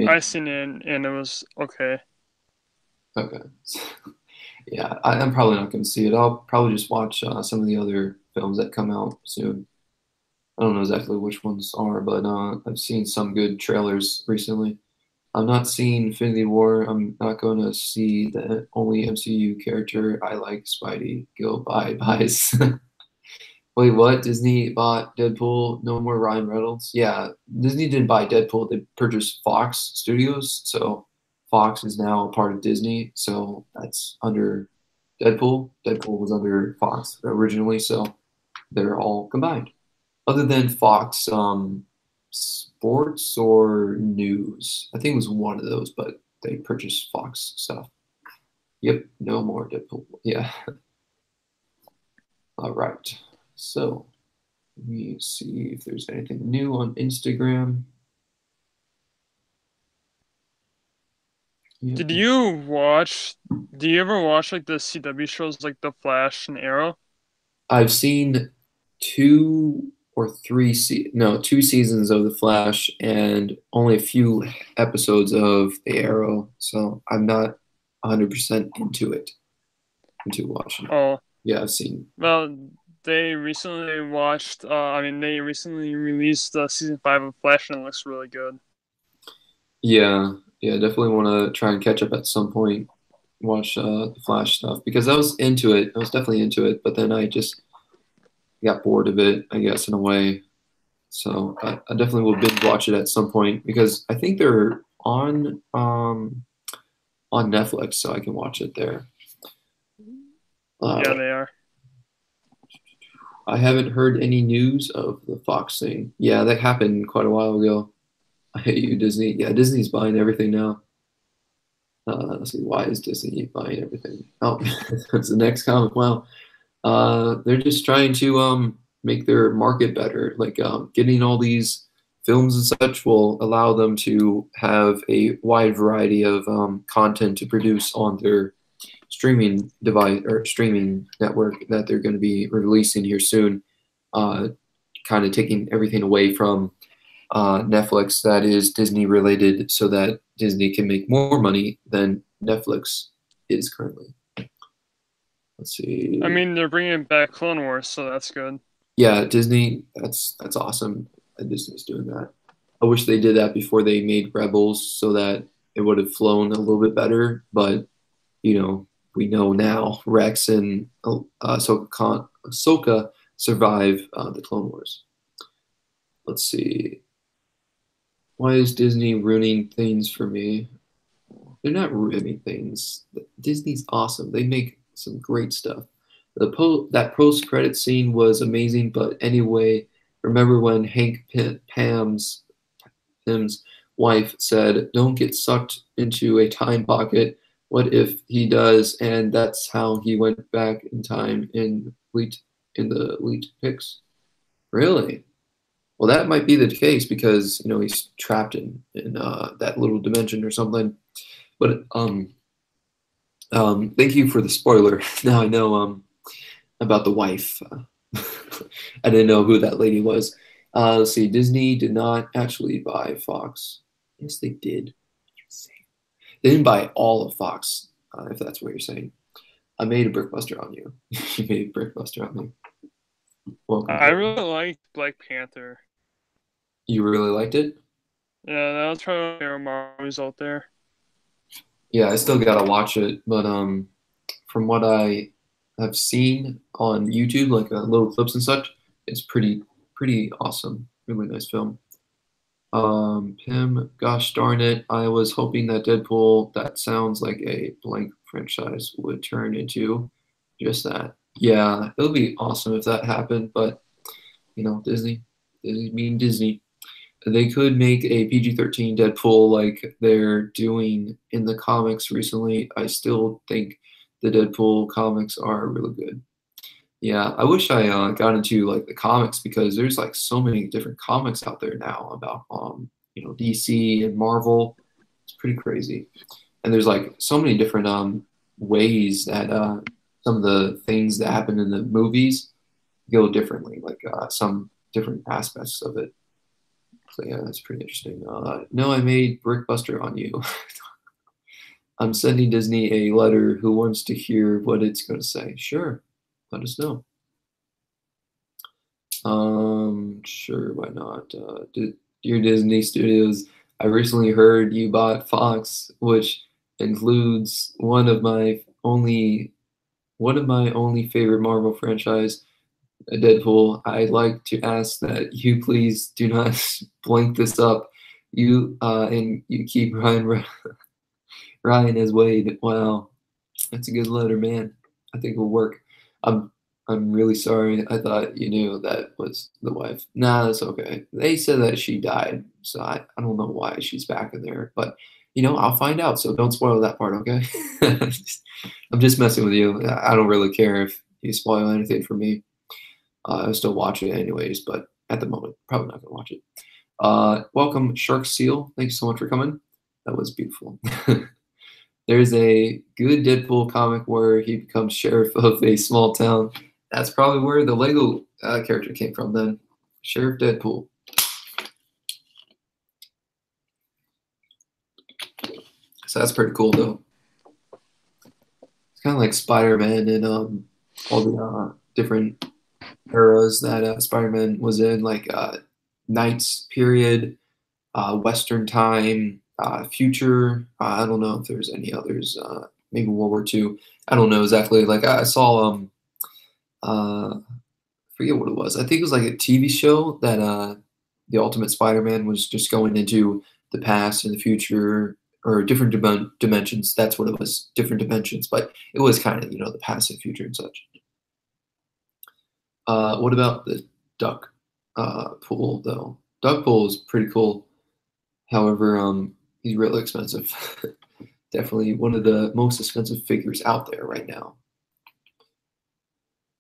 I seen it and it was okay. Okay. Yeah, I'm probably not going to see it. I'll probably just watch some of the other films that come out soon. I don't know exactly which ones are, but I've seen some good trailers recently. I'm not seeing Infinity War. I'm not going to see the only MCU character I like, Spidey. Go bye byes. Wait, what? Disney bought Deadpool? No more Ryan Reynolds? Yeah, Disney didn't buy Deadpool. They purchased Fox Studios. So Fox is now a part of Disney. So that's under Deadpool. Deadpool was under Fox originally. So they're all combined. Other than Fox Sports or News. I think it was one of those, but they purchased Fox stuff. Yep, no more Deadpool. Yeah. All right. So let me see if there's anything new on Instagram. Yep. Do you ever watch like the CW shows like The Flash and Arrow? I've seen 2 seasons of The Flash and only a few episodes of The Arrow. So I'm not 100% into watching it. Oh, Yeah, I've seen. well, they recently released season 5 of Flash and it looks really good. Yeah, definitely want to try and catch up at some point. Watch the Flash stuff because I was into it. I was definitely into it, but then I just got bored of it, I guess, in a way. So I definitely will binge watch it at some point because I think they're on Netflix, so I can watch it there. Yeah, they are. I haven't heard any news of the Fox thing. Yeah, that happened quite a while ago. I hate you, Disney. Yeah, Disney's buying everything now. Let's see, why is Disney buying everything? Oh, that's the next comment. Wow. They're just trying to make their market better. Like getting all these films and such will allow them to have a wide variety of content to produce on their streaming device or streaming network that they're going to be releasing here soon. kind of taking everything away from Netflix that is Disney related so that Disney can make more money than Netflix is currently. Let's see. I mean, they're bringing back Clone Wars, so that's good. Yeah, Disney, that's awesome that Disney's doing that. I wish they did that before they made Rebels so that it would have flown a little bit better, but you know, we know now Rex and Ahsoka survive the Clone Wars. Let's see. Why is Disney ruining things for me? They're not ruining things. Disney's awesome. They make some great stuff. That post-credit scene was amazing, but anyway, remember when Pam's wife said, "Don't get sucked into a time pocket. What if he does?" And that's how he went back in time in the elite picks. Really? Well, that might be the case because he's trapped in that little dimension or something. But thank you for the spoiler. Now I know about the wife. I didn't know who that lady was. Let's see. Disney did not actually buy Fox. Yes, they did. They didn't buy all of Fox, if that's what you're saying. I made a brickbuster on you. You made a brickbuster on me. Welcome. I really liked Black Panther. You really liked it? Yeah, that was probably my favorite Marvel result there. Yeah, I still gotta watch it, but from what I have seen on YouTube, like little clips and such, it's pretty awesome. Really nice film. Pim, gosh darn it, I was hoping that Deadpool, that sounds like a blank franchise, would turn into just that. Yeah, it would be awesome if that happened, but Disney being Disney. They could make a PG-13 Deadpool like they're doing in the comics recently. I still think the Deadpool comics are really good. Yeah, I wish I got into like the comics because there's like so many different comics out there now about DC and Marvel. It's pretty crazy, and there's like so many different ways that some of the things that happen in the movies go differently, like some different aspects of it. So yeah, that's pretty interesting. No, I made Brickbuster on you. I'm sending Disney a letter. Who wants to hear what it's going to say? Sure, let us know. Sure, why not? Dear Disney Studios, I recently heard you bought Fox, which includes one of my only favorite Marvel franchise, Deadpool. I'd like to ask that you please do not blank this up. And you keep Ryan as Wade. Wow, that's a good letter, man. I think it'll work. I'm really sorry. I thought you knew that was the wife. Nah, that's okay. They said that she died, so I don't know why she's back in there, but I'll find out. So don't spoil that part, okay? I'm just messing with you. I don't really care if you spoil anything for me. I'll still watch it anyways, but at the moment, probably not gonna watch it. Welcome, Shark Seal. Thank you so much for coming. That was beautiful. There's a good Deadpool comic where he becomes sheriff of a small town. That's probably where the Lego character came from then. Sheriff Deadpool. So that's pretty cool, though. It's kind of like Spider-Man and all the different eras that Spider-Man was in, like Knights period, Western time, future. I don't know if there's any others. Maybe World War II. I don't know exactly. Like I saw forget what it was. I think it was like a TV show that the Ultimate Spider-Man was just going into the past and the future or different dimensions. That's what it was, different dimensions. But it was kind of the past and future and such. What about the duck pool though? Duck pool is pretty cool. However, he's really expensive. Definitely one of the most expensive figures out there right now.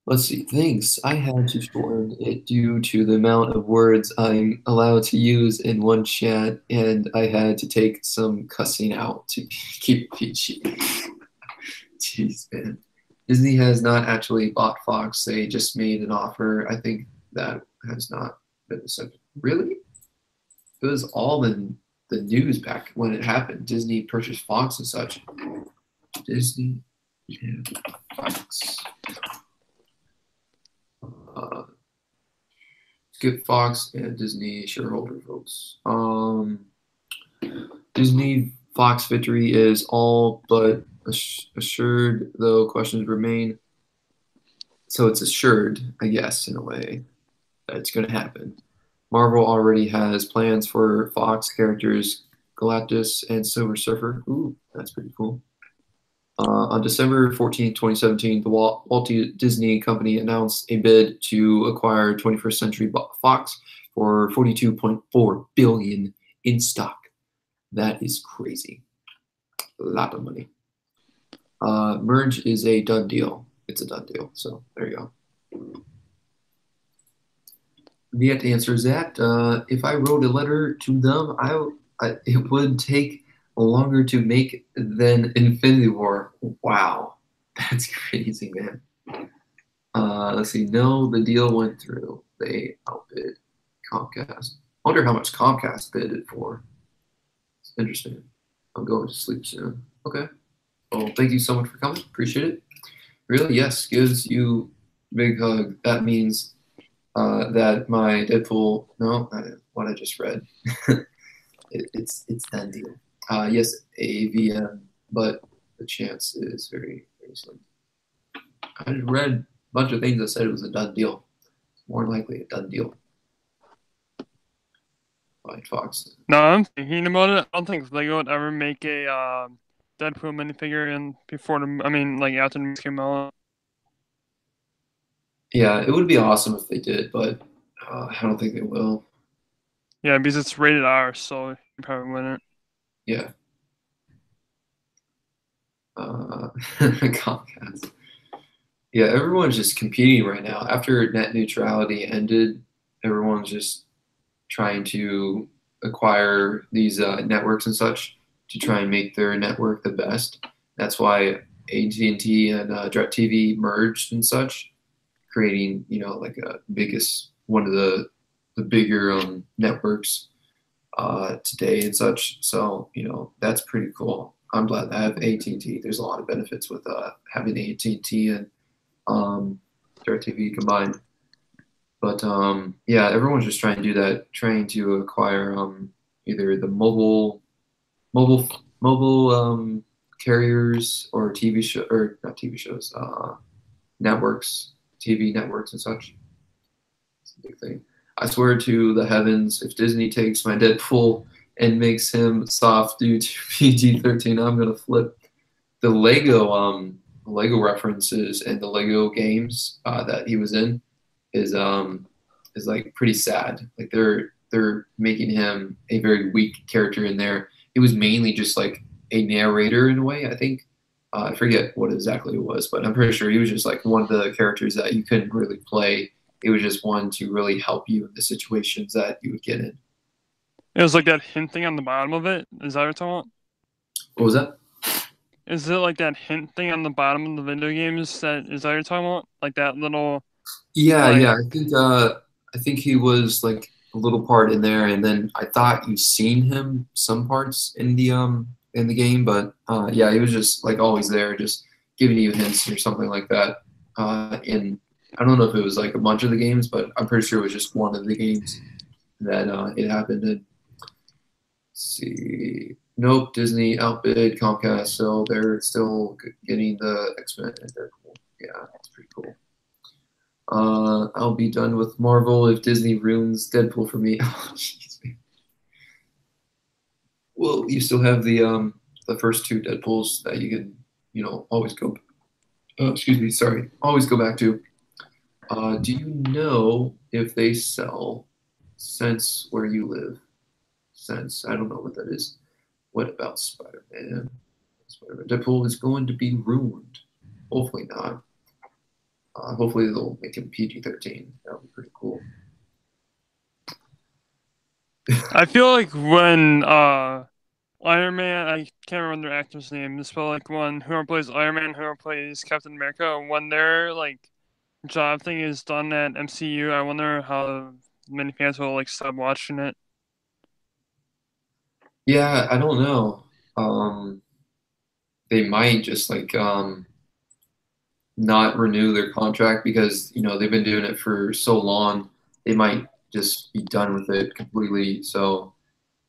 Let's see. Thanks. I had to shorten it due to the amount of words I'm allowed to use in one chat, and I had to take some cussing out to keep it PG. Jeez, man. Disney has not actually bought Fox. They just made an offer. I think that has not been accepted. Really? It was all in the news back when it happened. Disney purchased Fox and such. Disney and Fox. Skip Fox and Disney shareholder votes. Disney Fox victory is all but assured, though questions remain. So it's assured, I guess, in a way, that it's going to happen. Marvel already has plans for Fox characters Galactus and Silver Surfer. Ooh, that's pretty cool. On December 14, 2017, the Walt Disney Company announced a bid to acquire 21st Century Fox for $42.4 billion in stock. That is crazy. A lot of money. Merge is a done deal. It's a done deal. So there you go. That answers that. If I wrote a letter to them, it would take longer to make than Infinity War. Wow, that's crazy, man. Let's see. No, the deal went through. They outbid Comcast. I wonder how much Comcast bid it for. It's interesting. I'm going to sleep soon. Okay. Well, thank you so much for coming. Appreciate it. Really, yes, gives you a big hug. That means that my Deadpool. No, what I just read. It's done deal. Yes, AVM, but the chance is very, very slim. I just read a bunch of things that said it was a done deal. More likely a done deal. By Fox. No, I'm thinking about it. I don't think Lego would ever make a Deadpool minifigure after the movie came out. Yeah, it would be awesome if they did, but I don't think they will. Yeah, because it's rated R, so you probably wouldn't. Yeah. Comcast. Yeah, everyone's just competing right now. After net neutrality ended, everyone's just trying to acquire these networks and such to try and make their network the best. That's why AT&T and DirecTV merged and such, creating like a one of the bigger networks today and such. So that's pretty cool. I'm glad to have AT&T. There's a lot of benefits with having AT&T and DirecTV combined. But yeah, everyone's just trying to do that, trying to acquire either the mobile carriers or TV show or not TV shows, networks, TV networks and such. It's a big thing. I swear to the heavens, if Disney takes my Deadpool and makes him soft due to PG-13, I'm gonna flip. The Lego references and the Lego games that he was in is like pretty sad. Like they're making him a very weak character in there. He was mainly just like a narrator in a way, I think. I forget what exactly it was, but I'm pretty sure he was just like one of the characters that you couldn't really play. It was just one to really help you in the situations that you would get in. It was like that hint thing on the bottom of it. Is that what you're talking about? What was that? Is it like that hint thing on the bottom of the video games is that what you're talking about? Like that little Yeah, yeah. I think he was like a little part in there, and then I thought you've seen him some parts in the game, but yeah, he was just like always there, just giving you hints or something like that. In I don't know if it was like a bunch of the games, but I'm pretty sure it was just one of the games that it happened in. Let's see. Nope, Disney outbid Comcast, so they're still getting the X-Men, and they're cool. Yeah, it's pretty cool. I'll be done with Marvel if Disney ruins Deadpool for me. Oh, jeez. Well, you still have the first two Deadpools that you can, always go. Excuse me, sorry, always go back to. Do you know if they sell Sense where you live? Sense, I don't know what that is. What about Spider-Man? Spider-Man. Deadpool is going to be ruined. Hopefully not. Hopefully they'll make him PG-13. That would be pretty cool. I feel like when Iron Man, I can't remember their actor's name, but like when whoever plays Iron Man, whoever plays Captain America, when they're like job thing is done at MCU, I wonder how many fans will like stop watching it. Yeah, I don't know. They might just like not renew their contract because they've been doing it for so long. They might just be done with it completely. So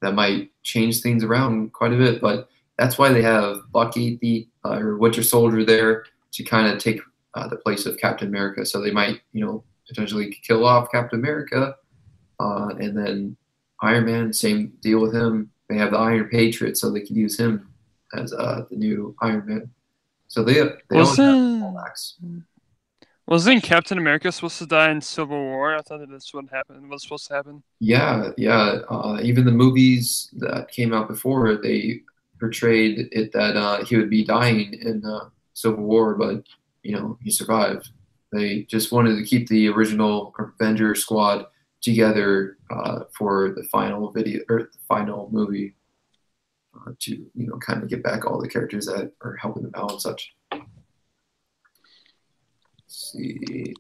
that might change things around quite a bit. But that's why they have Bucky, the or Winter Soldier, there to kind of take the place of Captain America. So they might, potentially kill off Captain America, and then Iron Man, same deal with him. They have the Iron Patriot, so they could use him as the new Iron Man. So they always have Wasn't callbacks. wasn't Captain America supposed to die in Civil War? I thought that that's what happened. Was supposed to happen. Yeah, yeah. Even the movies that came out before, they portrayed it that he would be dying in Civil War, but he survived. They just wanted to keep the original Avenger squad together for the final video or the final movie to kind of get back all the characters that are helping them out and such. Let's see.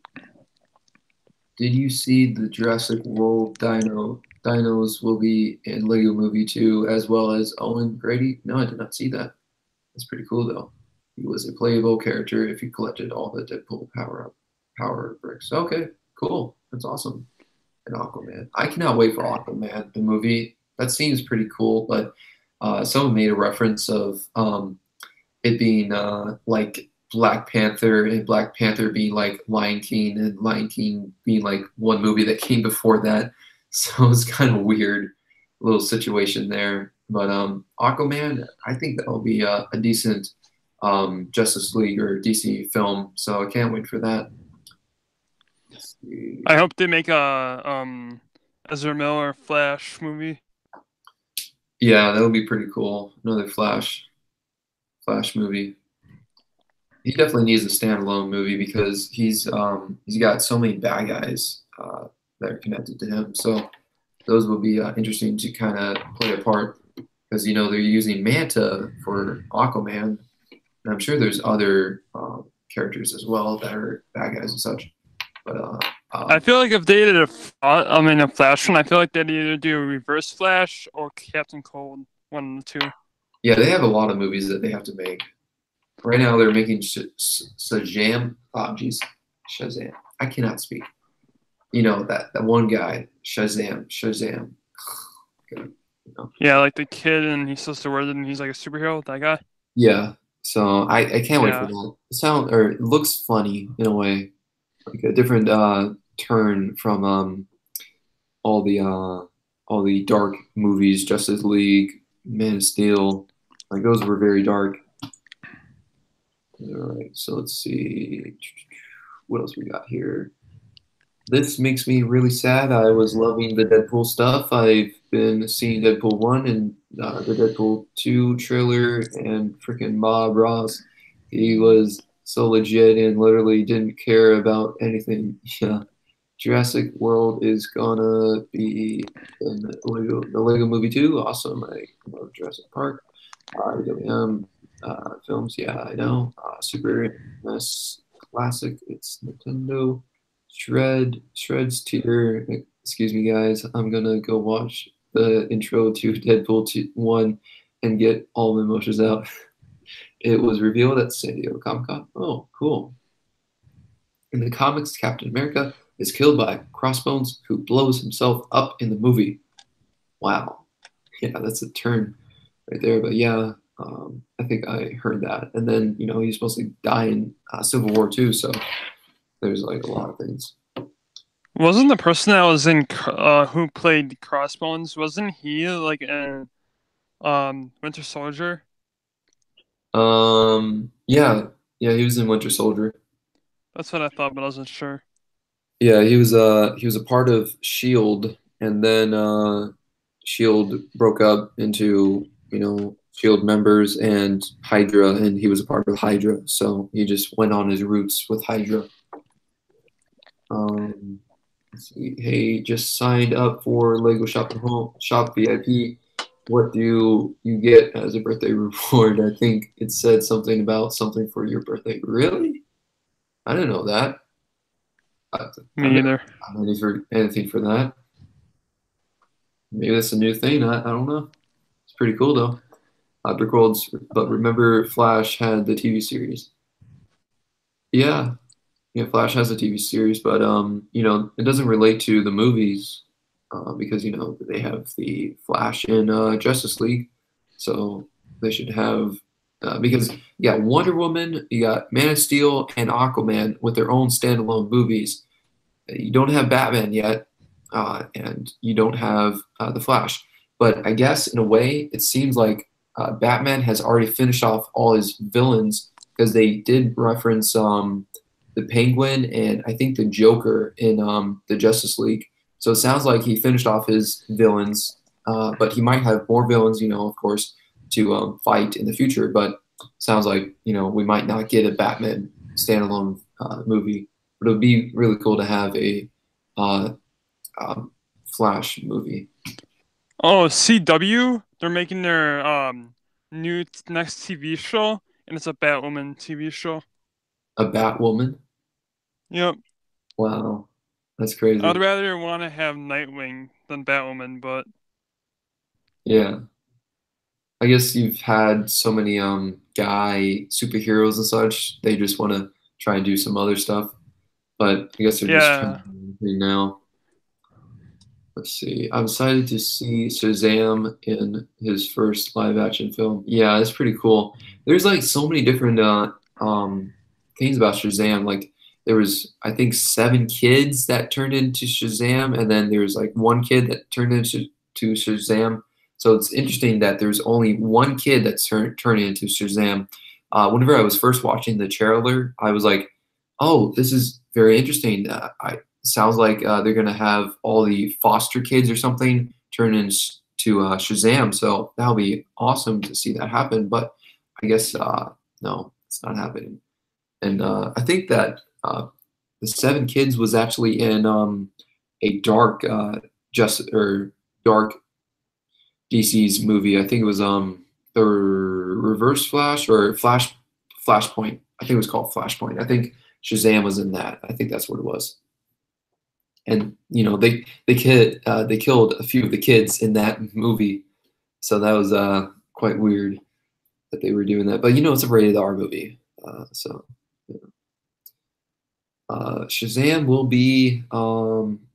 Did you see the Jurassic World dinos will be in Lego Movie 2 as well as Owen Grady? No, I did not see that. That's pretty cool though. He was a playable character if you collected all the Deadpool power bricks. Okay, cool. That's awesome. And Aquaman. I cannot wait for Aquaman, the movie. That seems pretty cool, but someone made a reference of it being like Black Panther and Black Panther being like Lion King and Lion King being like one movie that came before that. So it's kind of weird little situation there. But Aquaman, I think that'll be a decent Justice League or DC film. So I can't wait for that. I hope they make a Ezra Miller Flash movie. Yeah, that'll be pretty cool. Another Flash movie. He definitely needs a standalone movie because he's got so many bad guys that are connected to him. So those will be interesting to kind of play a part because they're using Manta for Aquaman, and I'm sure there's other characters as well that are bad guys and such. But I feel like if they did a Flash one, I feel like they'd either do a Reverse Flash or Captain Cold, one of the two. yeah, they have a lot of movies that they have to make. Right now, they're making Shazam. Oh, jeez, Shazam. I cannot speak. That one guy, Shazam. Yeah, like the kid, and he's supposed to wear it, and he's like a superhero. That guy. Yeah. So I can't wait for Yeah. that. It looks funny in a way, like a different turn from all the dark movies, Justice League, Man of Steel. Like those were very dark. All right, so let's see what else we got here. This makes me really sad. I was loving the Deadpool stuff. I've been seeing Deadpool 1 and the Deadpool 2 trailer, and freaking Bob Ross. He was so legit and literally didn't care about anything. Yeah. Jurassic World is gonna be in the Lego Movie 2. Awesome. I love Jurassic Park. WM films, yeah, I know. Super NES Classic, it's Nintendo. Shred's tier. Excuse me, guys. I'm gonna go watch the intro to Deadpool 2, 1 and get all my emotions out. It was revealed at San Diego Comic Con. Oh, cool. In the comics, Captain America is killed by Crossbones, who blows himself up in the movie. Wow. Yeah, that's a turn right there. But yeah, I think I heard that. And then, he's supposed to die in Civil War too. So there's like a lot of things. Wasn't the person that was in who played Crossbones? Wasn't he like a Winter Soldier? Yeah, he was in Winter Soldier. That's what I thought, but I wasn't sure. Yeah, he was a part of Shield, and then Shield broke up into Shield members and Hydra, and he was a part of Hydra, so he just went on his roots with Hydra. Let's see. Hey, just signed up for Lego Shop VIP. What do you get as a birthday reward? I think it said something about something for your birthday. Really? I didn't know that. Me either. I'm ready for anything for that. Maybe that's a new thing. I don't know. It's pretty cool though. Brick Worlds, but remember Flash had the TV series. Yeah, yeah, Flash has a TV series, but it doesn't relate to the movies because they have the Flash in Justice League, so they should have because you got Wonder Woman, you got Man of Steel, and Aquaman with their own standalone movies. You don't have Batman yet, and you don't have the Flash. But I guess in a way, it seems like Batman has already finished off all his villains because they did reference the Penguin and I think the Joker in the Justice League. So it sounds like he finished off his villains, but he might have more villains, of course, to fight in the future. But sounds like we might not get a Batman standalone movie, but it would be really cool to have a uh, Flash movie. Oh, CW, they're making their next TV show, and it's a Batwoman TV show. A Batwoman? Yep. Wow, that's I'd crazy. rather want to have Nightwing than Batwoman, but Yeah. I guess you've had so many guy superheroes and such. They just want to try and do some other stuff, but I guess they're just trying yeah. to do anything now. Let's see. I'm excited to see Shazam in his first live action film. Yeah, it's pretty cool. There's like so many different things about Shazam. Like there was I think 7 kids that turned into Shazam, and then there's like one kid that turned into Shazam. So it's interesting that there's only one kid that's turned into Shazam. Whenever I was first watching the trailer, I was like, "Oh, this is very interesting." I Sounds like they're gonna have all the foster kids or something turn into Shazam. So that'll be awesome to see that happen. But I guess no, it's not happening. And I think that the 7 kids was actually in a dark dark DC's movie. I think it was the Reverse Flash or Flashpoint. I think it was called Flashpoint. I think Shazam was in that. I think that's what it was. And they killed a few of the kids in that movie, so that was quite weird that they were doing that. But it's a rated R movie, so you Shazam will be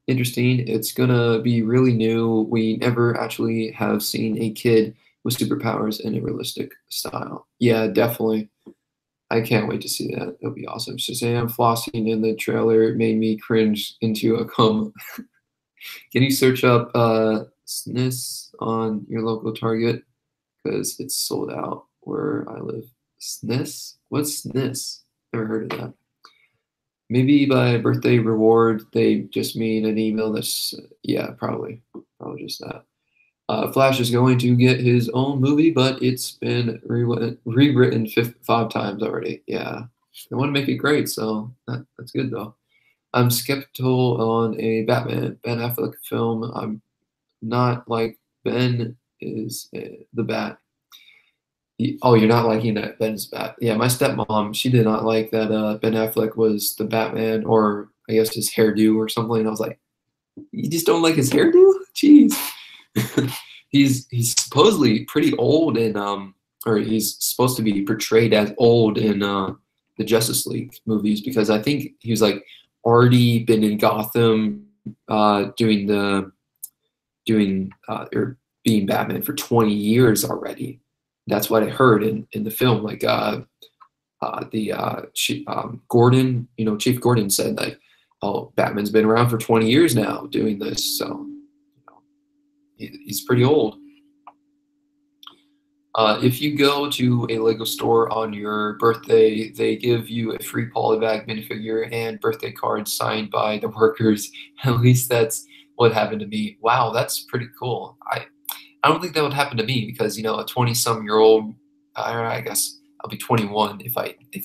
interesting. It's gonna be really new. We never actually have seen a kid with superpowers in a realistic style. Yeah, definitely. I can't wait to see that. It'll be awesome. Shazam flossing in the trailer made me cringe into a coma. Can you search up SNIS on your local Target? Because it's sold out where I live. SNIS? What's SNIS? Never heard of that. Maybe by birthday reward, they just mean an email that's, yeah, probably just that. Flash is going to get his own movie, but it's been rewritten 5 times already. Yeah, they want to make it great, so that's good though. I'm skeptical on a Ben Affleck film. I'm not like Ben is the Bat. Oh, you're not liking that Ben's Bat. Yeah, my stepmom, she did not like that Ben Affleck was the Batman, or I guess his hairdo or something. And I was like, you just don't like his hairdo? Jeez. He's supposedly pretty old in or he's supposed to be portrayed as old in the Justice League movies because I think he was like already been in Gotham doing or being Batman for 20 years already. That's what I heard in the film. Like Gordon, Chief Gordon said like, oh, Batman's been around for 20 years now doing this, so he's pretty old. If you go to a Lego store on your birthday, they give you a free polybag minifigure and birthday cards signed by the workers. At least that's what happened to me. Wow, that's pretty cool. I don't think that would happen to me because a 20-some-year-old, I guess I'll be 21 if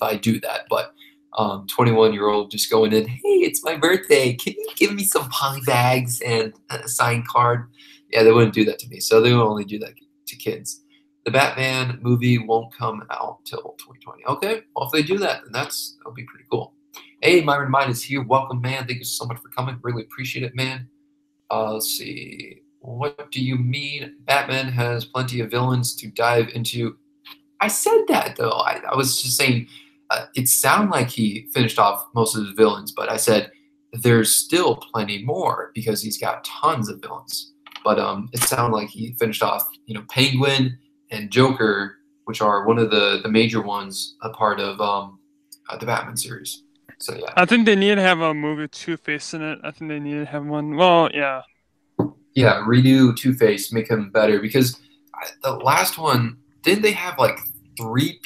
I do that, but 21-year-old just going in, hey, it's my birthday. Can you give me some polybags and a signed card? Yeah, they wouldn't do that to me. So they would only do that to kids. The Batman movie won't come out till 2020. Okay, well if they do that, then that'll be pretty cool. Hey, Myron Mine is here. Welcome, man. Thank you so much for coming. Really appreciate it, man. Let's see. What do you mean? Batman has plenty of villains to dive into. I said that though. I was just saying it sounded like he finished off most of his villains, but I said there's still plenty more because he's got tons of villains. But it sounded like he finished off, Penguin and Joker, which are one of the major ones, a part of the Batman series. So yeah. I think they need to have a movie with Two-Face in it. I think they need to have one. Well, yeah. Yeah, redo Two-Face, make him better because the last one didn't they have like three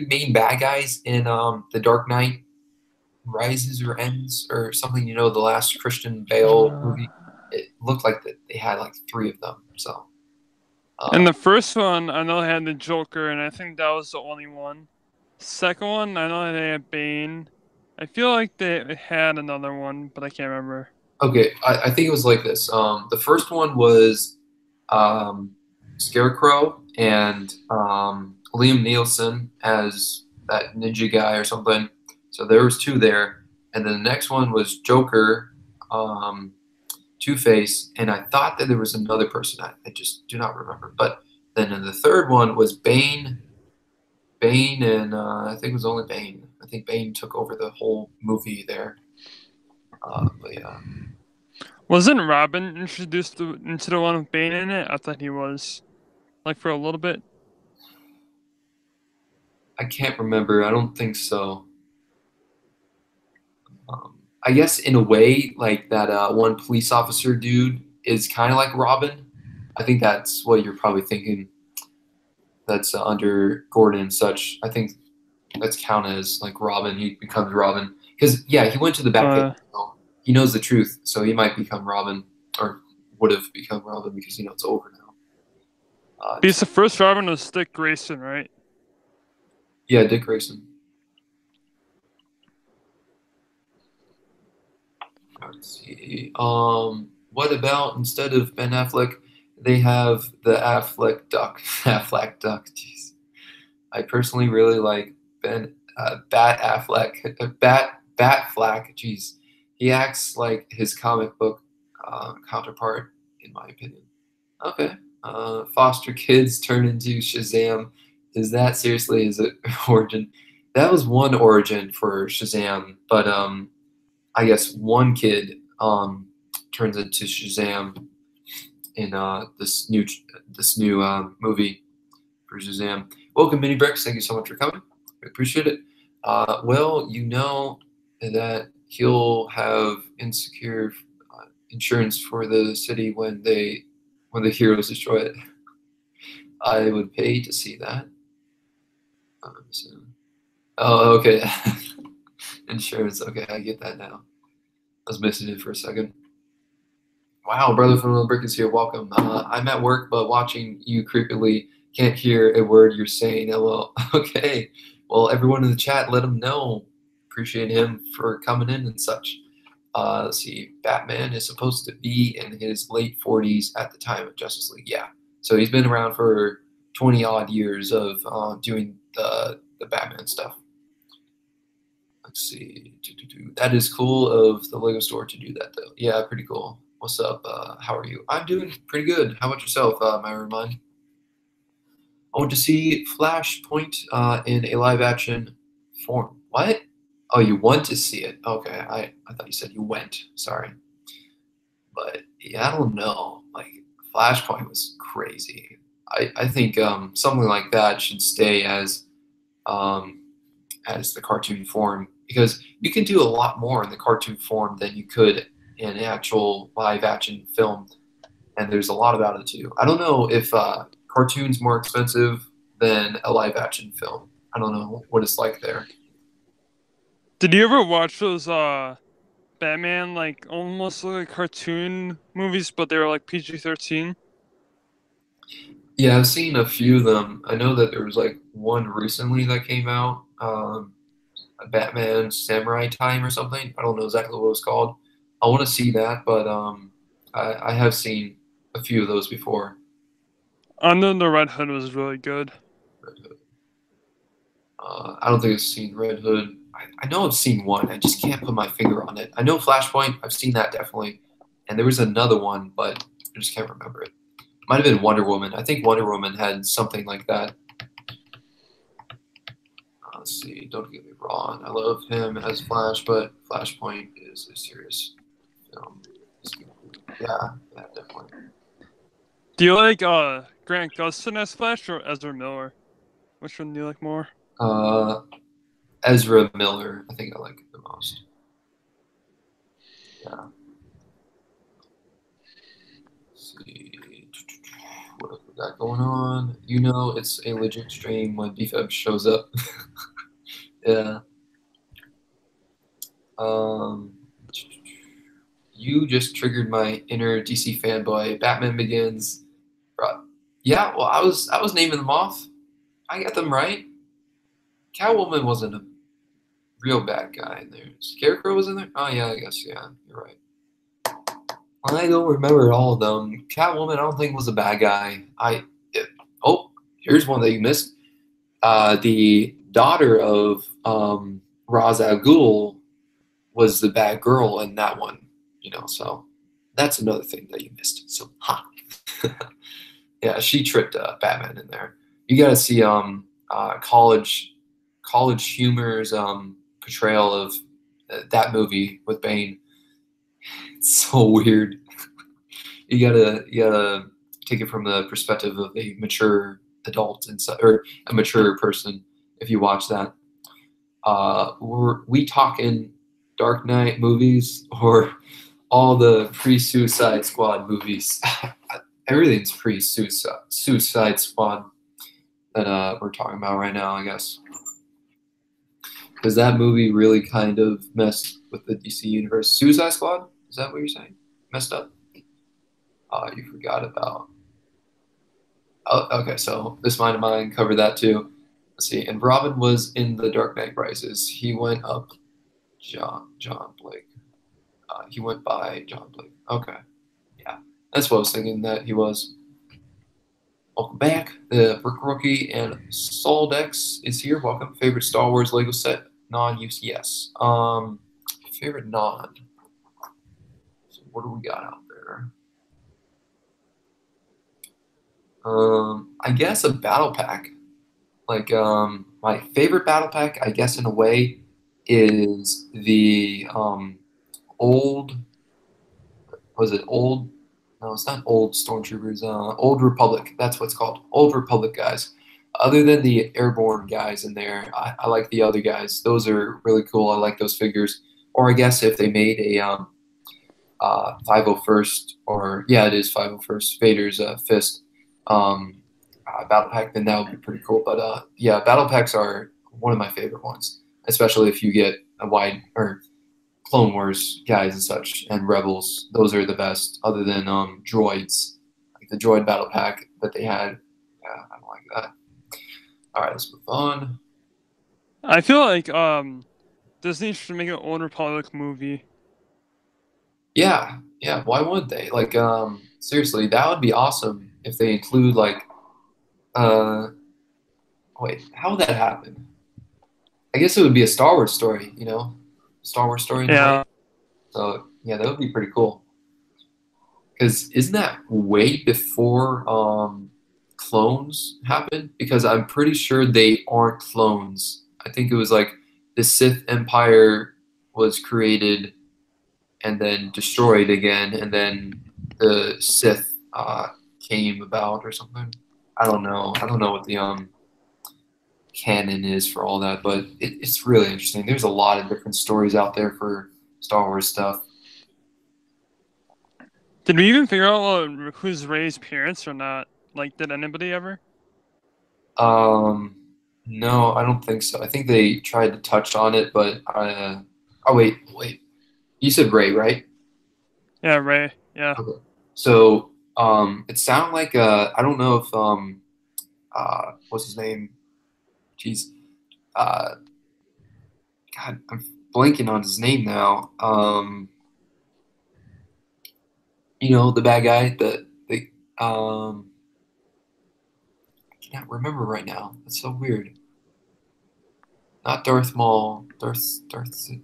main bad guys in the Dark Knight Rises or Ends or something? The last Christian Bale movie. It looked like that they had like three of them. So. And the first one, I know they had the Joker, and I think that was the only one. Second one, I know they had Bane. I feel like they had another one, but I can't remember. Okay, I think it was like this. The first one was Scarecrow and Liam Neeson as that ninja guy or something. So there was two there, and then the next one was Joker, Two-Face, and I thought that there was another person. I just do not remember. But then in the third one was Bane, and I think it was only Bane. I think Bane took over the whole movie there. But yeah. Wasn't Robin introduced into the one with Bane in it? I thought he was, like, for a little bit. I can't remember. I don't think so. I guess in a way, like that one police officer dude is kind of like Robin. I think that's what you're probably thinking. That's under Gordon and such. I think that's counted as like Robin. He becomes Robin because he went to the Batcave. So he knows the truth, so he might become Robin or would have become Robin because it's over now. Because the first Robin was Dick Grayson, right? Yeah, Dick Grayson. Let's see. What about instead of Ben Affleck, they have the Affleck Duck? Affleck Duck. Jeez. I personally really like Bat Affleck. Batfleck. Jeez. He acts like his comic book counterpart, in my opinion. Okay. Foster kids turn into Shazam. Is that seriously his origin? That was one origin for Shazam, but I guess one kid turns into Shazam in this new movie for Shazam. Welcome, Mini Bricks. Thank you so much for coming. I appreciate it. Well, you know that he'll have insecure insurance for the city when the heroes destroy it. I would pay to see that. Oh, okay. Insurance. Okay, I get that now. I was missing it for a second. Wow, brother from the Brick is here. Welcome. I'm at work, but watching you creepily. Can't hear a word you're saying. LOL. Okay. Well, everyone in the chat, let him know. Appreciate him for coming in and such. Let's see. Batman is supposed to be in his late 40s at the time of Justice League. Yeah. So he's been around for 20 odd years of doing the Batman stuff. Let's see. That is cool of the Lego store to do that, though. Yeah, pretty cool. What's up? How are you? I'm doing pretty good. How about yourself, Myron Mine? I want to see Flashpoint in a live-action form. What? Oh, you want to see it? Okay, I thought you said you went. Sorry. But, yeah, I don't know. Like, Flashpoint was crazy. I think something like that should stay as the cartoon form because you can do a lot more in the cartoon form than you could in an actual live-action film, and there's a lot about it too. I don't know if cartoon's more expensive than a live-action film. I don't know what it's like there. Did you ever watch those Batman, like, almost like cartoon movies, but they were like PG-13? Yeah, I've seen a few of them. I know that there was like one recently that came out, a Batman Samurai Time or something. I don't know exactly what it was called. I want to see that, but I have seen a few of those before. Under the Red Hood was really good. Red Hood. I don't think I've seen Red Hood. I know I've seen one. I just can't put my finger on it. I know Flashpoint. I've seen that definitely, and there was another one, but I just can't remember it. Might have been Wonder Woman. I think Wonder Woman had something like that. Let's see. Don't get me wrong. I love him as Flash, but Flashpoint is a serious film. Yeah, definitely. Do you like Grant Gustin as Flash or Ezra Miller? Which one do you like more? Ezra Miller. I think I like it the most. Yeah. Let's see. What else we got going on? You know, it's a legit stream when BFEB shows up. Yeah. You just triggered my inner DC fanboy. Batman Begins. Yeah, well, I was naming them off. I got them right. Catwoman wasn't a real bad guy in there. Scarecrow was in there? Oh, yeah, I guess, yeah, you're right. I don't remember all of them. Catwoman, I don't think was a bad guy. Oh, here's one that you missed. The daughter of Ra's al Ghul was the bad girl in that one, so that's another thing that you missed. So, ha. Yeah, she tricked Batman in there. You got to see college humor's portrayal of that movie with Bane. It's so weird. You gotta take it from the perspective of a mature adult or a mature person. If you watch that, we talking Dark Knight movies or all the pre-Suicide Squad movies? Everything's pre-Suicide Squad that we're talking about right now, I guess. Because that movie really kind of messed with the DC universe. Suicide Squad? Is that what you're saying? Messed up? You forgot about... Oh, okay, so This Mind of Mine covered that too. Let's see. And Robin was in The Dark Knight Rises. He went up John Blake. He went by John Blake. Okay. Yeah. That's what I was thinking that he was. Welcome back. The Brick Rookie and Soldex is here. Welcome. Favorite Star Wars Lego set? Non-use? Yes. Favorite non? So what do we got out there? I guess a battle pack. Like, my favorite battle pack, I guess in a way, is the old. Was it old? No, it's not old Stormtroopers. Old Republic. That's what it's called. Old Republic guys. Other than the airborne guys in there, I like the other guys. Those are really cool. I like those figures. Or I guess if they made a 501st, or yeah, it is 501st Vader's fist battle pack, then that would be pretty cool. But yeah, battle packs are one of my favorite ones, especially if you get a wide or Clone Wars guys and such, and Rebels. Those are the best, other than droids, like the droid battle pack that they had. Yeah, I don't like that. All right, let's move on. I feel like Disney should make an Old Republic movie. Yeah, why wouldn't they? Like, seriously, that would be awesome if they include like, wait, how would that happen? I guess it would be a Star Wars story, Star Wars story. Yeah. So yeah, that would be pretty cool. Because isn't that way before clones happened? Because I'm pretty sure they aren't clones. I think it was like the Sith Empire was created and then destroyed again, and then the Sith came about or something. I don't know. I don't know what the canon is for all that, but it's really interesting. There's a lot of different stories out there for Star Wars stuff. Did we even figure out who's Rey's parents or not? Like, did anybody ever? No, I don't think so. I think they tried to touch on it, but oh wait. You said Ray, right? Yeah, Rey. Yeah. Okay. So it sounded like I don't know if what's his name? Jeez. God, I'm blanking on his name now. The bad guy, the I can't remember right now. It's so weird. Not Darth Maul.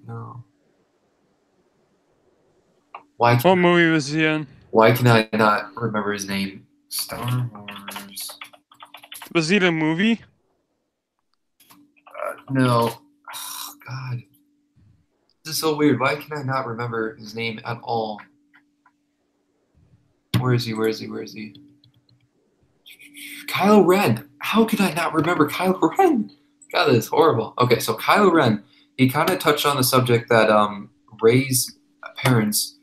No. Why What movie was he in? can I not remember his name? Star Wars. Was he in a movie? No. Oh, God. This is so weird. Why can I not remember his name at all? Where is he? Kylo Ren. How could I not remember Kylo Ren? God, that is horrible. Okay, so Kylo Ren, he kind of touched on the subject that Rey's parents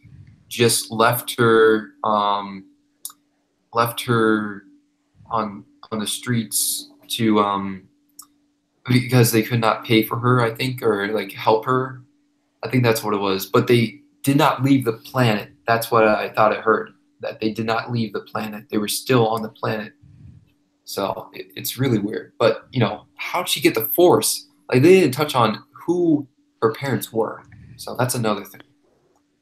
just left her on the streets to because they could not pay for her, I think, or like help her. I think that's what it was. But they did not leave the planet. That's what I thought I heard. That they did not leave the planet. They were still on the planet. So it's really weird. But, how'd she get the Force? Like, they didn't touch on who her parents were. So that's another thing.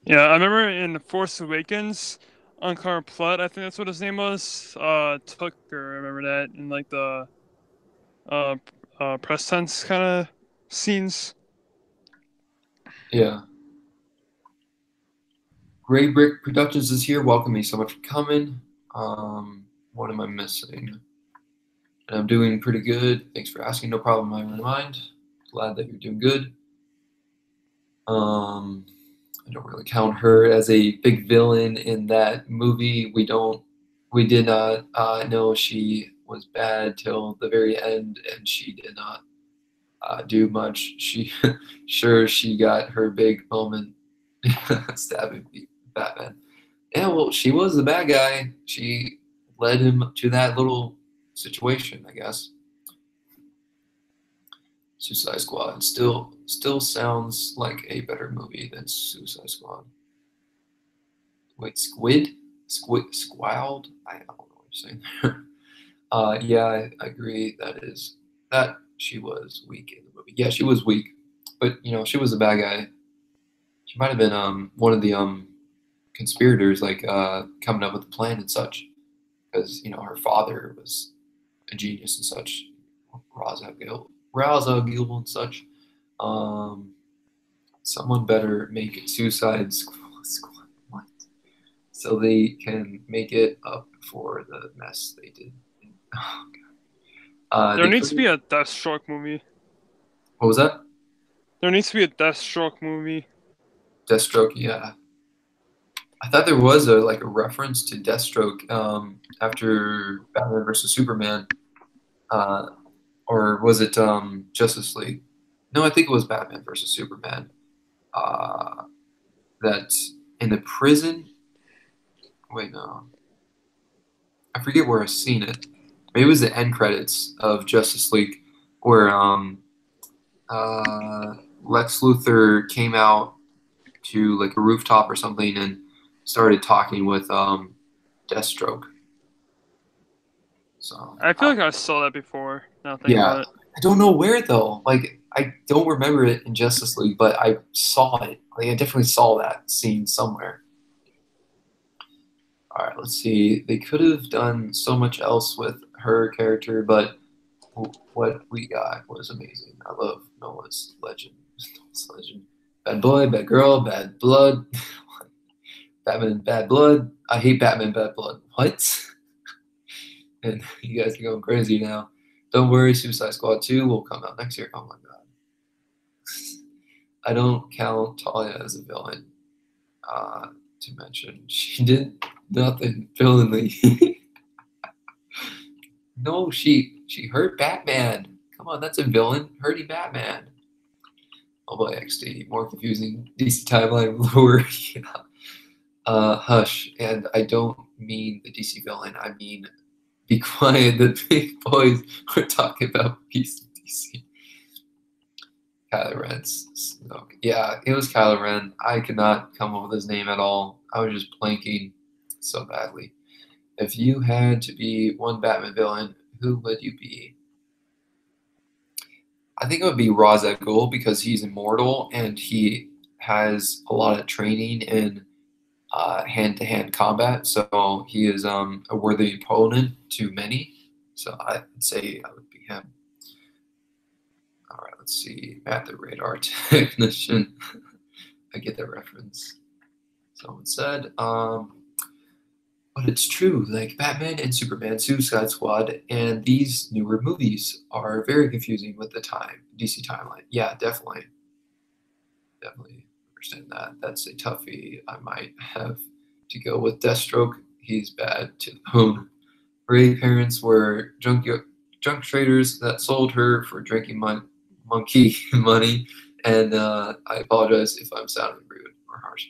Yeah, I remember in The Force Awakens, Unkar Plutt, I think that's what his name was, took her, I remember that, in like the press tense kind of scenes. Yeah. Gray Brick Productions is here. Welcome you so much for coming. What am I missing? And I'm doing pretty good. Thanks for asking. No problem in my mind. Glad that you're doing good. I don't really count her as a big villain in that movie. We did not know she was bad till the very end, and she did not do much. She got her big moment stabbing Batman. Yeah, well, she was the bad guy. She led him to that little situation, I guess. Suicide Squad still sounds like a better movie than Suicide Squad. Wait, Squalled? I don't know what you're saying. Yeah, I agree. That she was weak in the movie. Yeah, she was weak, but she was a bad guy. She might have been one of the conspirators, like coming up with the plan and such, because her father was a genius and such. Ra's al Ghul and such. Someone better make Suicide Squad what? So they can make it up for the mess they did. Oh, God. There needs to be a Deathstroke movie. What was that? There needs to be a Deathstroke movie. Deathstroke, yeah. I thought there was a reference to Deathstroke after Batman versus Superman, or was it Justice League? No, I think it was Batman versus Superman. That in the prison. Wait, no. I forget where I've seen it. Maybe it was the end credits of Justice League, where Lex Luthor came out to like a rooftop or something and started talking with Deathstroke. So I feel like I saw that before. Now think about it. I don't know where though. Like I don't remember it in Justice League, but I saw it. Like I definitely saw that scene somewhere. All right, let's see. They could have done so much else with her character, but what we got was amazing. I love Noah's legend. Noah's legend. Bad boy, bad girl, bad blood. Batman, bad blood. I hate Batman, bad blood. What? And you guys are going crazy now. Don't worry, Suicide Squad 2 will come out next year. Oh my god. I don't count Talia as a villain. To mention, she did nothing villainly. No, she hurt Batman. Come on, that's a villain. Hurting Batman. Oh boy, XD. More confusing. DC timeline lower. Yeah. Hush. And I don't mean the DC villain. I mean, be quiet. The big boys were talking about Beast of DC. Kylo Ren. Yeah, it was Kylo Ren. I could not come up with his name at all. I was just blanking so badly. If you had to be one Batman villain, who would you be? I think it would be Ra's al Ghul because he's immortal and he has a lot of training in hand-to-hand combat. So he is a worthy opponent to many. So I'd say I would be him. All right, let's see, Matt the radar technician. I get that reference. Someone said, but it's true, like Batman and Superman, Suicide Squad, and these newer movies are very confusing with the DC timeline. Yeah, definitely. Definitely understand that. That's a toughie. I might have to go with Deathstroke. He's bad to the bone. Her parents were junk traders that sold her for drinking monkey money, and I apologize if I'm sounding rude or harsh.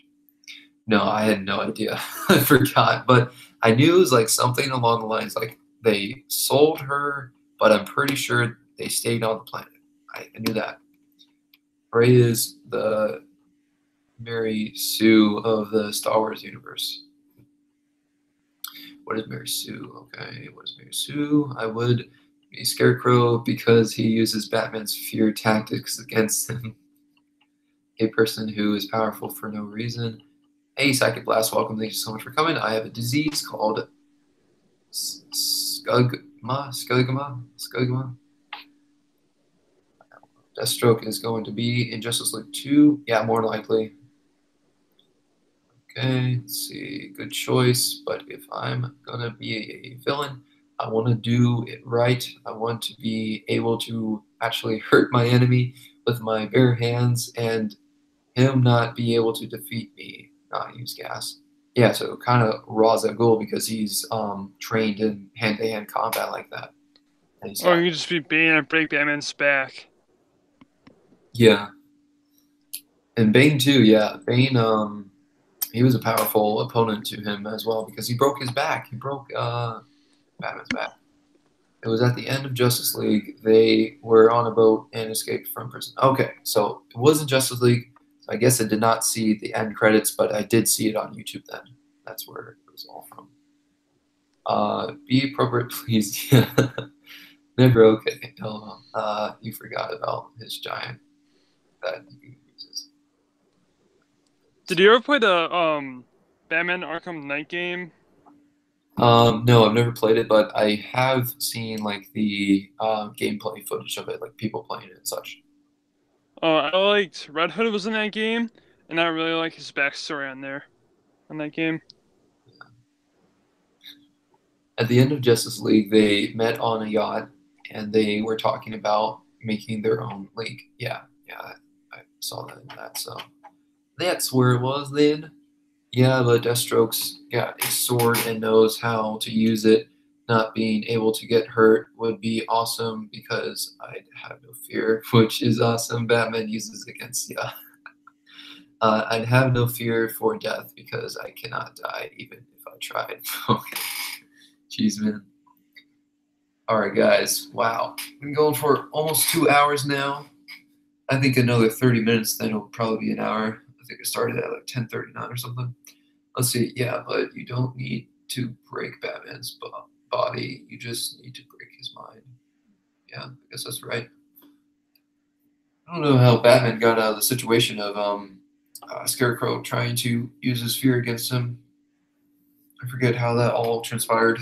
No, I had no idea. I forgot, but I knew it was like something along the lines like they sold her, but I'm pretty sure they stayed on the planet. I knew that. Rey is the Mary Sue of the Star Wars universe. What is Mary Sue? Okay, what is Mary Sue? I would be Scarecrow because he uses Batman's fear tactics against him. A person who is powerful for no reason. Hey, Psychic Blast, welcome. Thank you so much for coming. I have a disease called Skugma. Deathstroke is going to be in Justice League 2. Yeah, more likely. Okay, let's see. Good choice. But if I'm going to be a villain, I want to do it right. I want to be able to actually hurt my enemy with my bare hands and him not be able to defeat me, not use gas. Yeah, so kind of Ra's al Ghul because he's trained in hand-to-hand combat like that. Or you could just be Bane and break Batman's back. Yeah. And Bane too, yeah. Bane, he was a powerful opponent to him as well because he broke his back. He broke Batman's back. It was at the end of Justice League. They were on a boat and escaped from prison. Okay, so it wasn't Justice League. So I guess I did not see the end credits, but I did see it on YouTube then. That's where it was all from. Be appropriate, please. Yeah. Never okay. You forgot about his giant that he uses. Did you ever play the Batman Arkham Knight game? No, I've never played it, but I have seen like the gameplay footage of it, like people playing it and such. I liked Red Hood was in that game, and I really like his backstory on that game. At the end of Justice League, they met on a yacht and they were talking about making their own league. Yeah, I saw that in that. So that's where it was then. Yeah, but Deathstroke's got a sword and knows how to use it. Not being able to get hurt would be awesome because I'd have no fear, which is awesome. Batman uses against yeah. I'd have no fear for death because I cannot die even if I tried. Okay. Jeez, man. All right, guys. Wow. Been going for almost 2 hours now. I think another 30 minutes, then it'll probably be an hour. I think it started at like 10:39 or something. Let's see. Yeah, but you don't need to break Batman's body. You just need to break his mind. Yeah, I guess that's right. I don't know how Batman got out of the situation of Scarecrow trying to use his fear against him. I forget how that all transpired.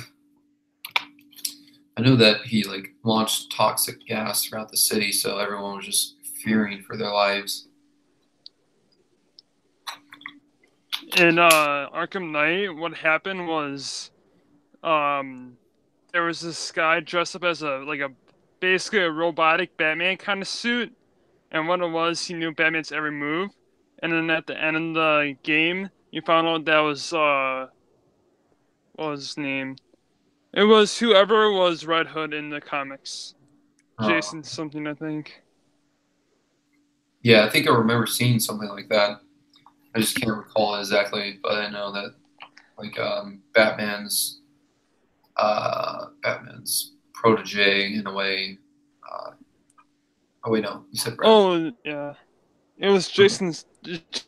I know that he like launched toxic gas throughout the city, so everyone was just fearing for their lives. In Arkham Knight, what happened was, there was this guy dressed up as basically a robotic Batman kind of suit, and what it was, he knew Batman's every move, and then at the end of the game, you found out that was what was his name? It was whoever was Red Hood in the comics. Jason something, I think. Yeah, I think I remember seeing something like that. I just can't recall it exactly, but I know that like Batman's protege in a way. Oh wait, no, you said Red. Oh yeah, it was Jason's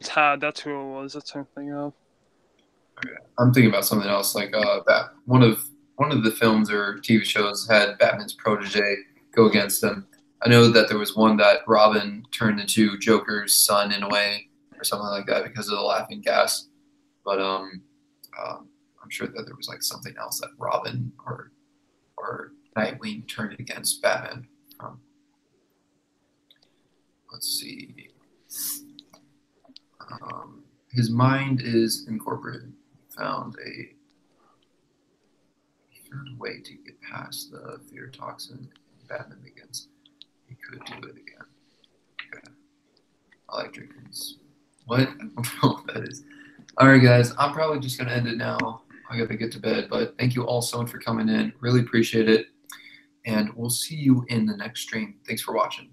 Todd. That's who it was. That's what I'm thinking of. Okay. I'm thinking about something else. Like one of the films or TV shows had Batman's protege go against him. I know that there was one that Robin turned into Joker's son in a way, or something like that because of the laughing gas. But I'm sure that there was like something else that Robin or Nightwing turned against Batman from. let's see. His mind is incorporated. Found a way to get past the fear toxin. Batman Begins. He could do it again. Okay. I like drinking this. What? I don't know what that is. All right, guys. I'm probably just going to end it now. I got to get to bed. But thank you all so much for coming in. Really appreciate it. And we'll see you in the next stream. Thanks for watching.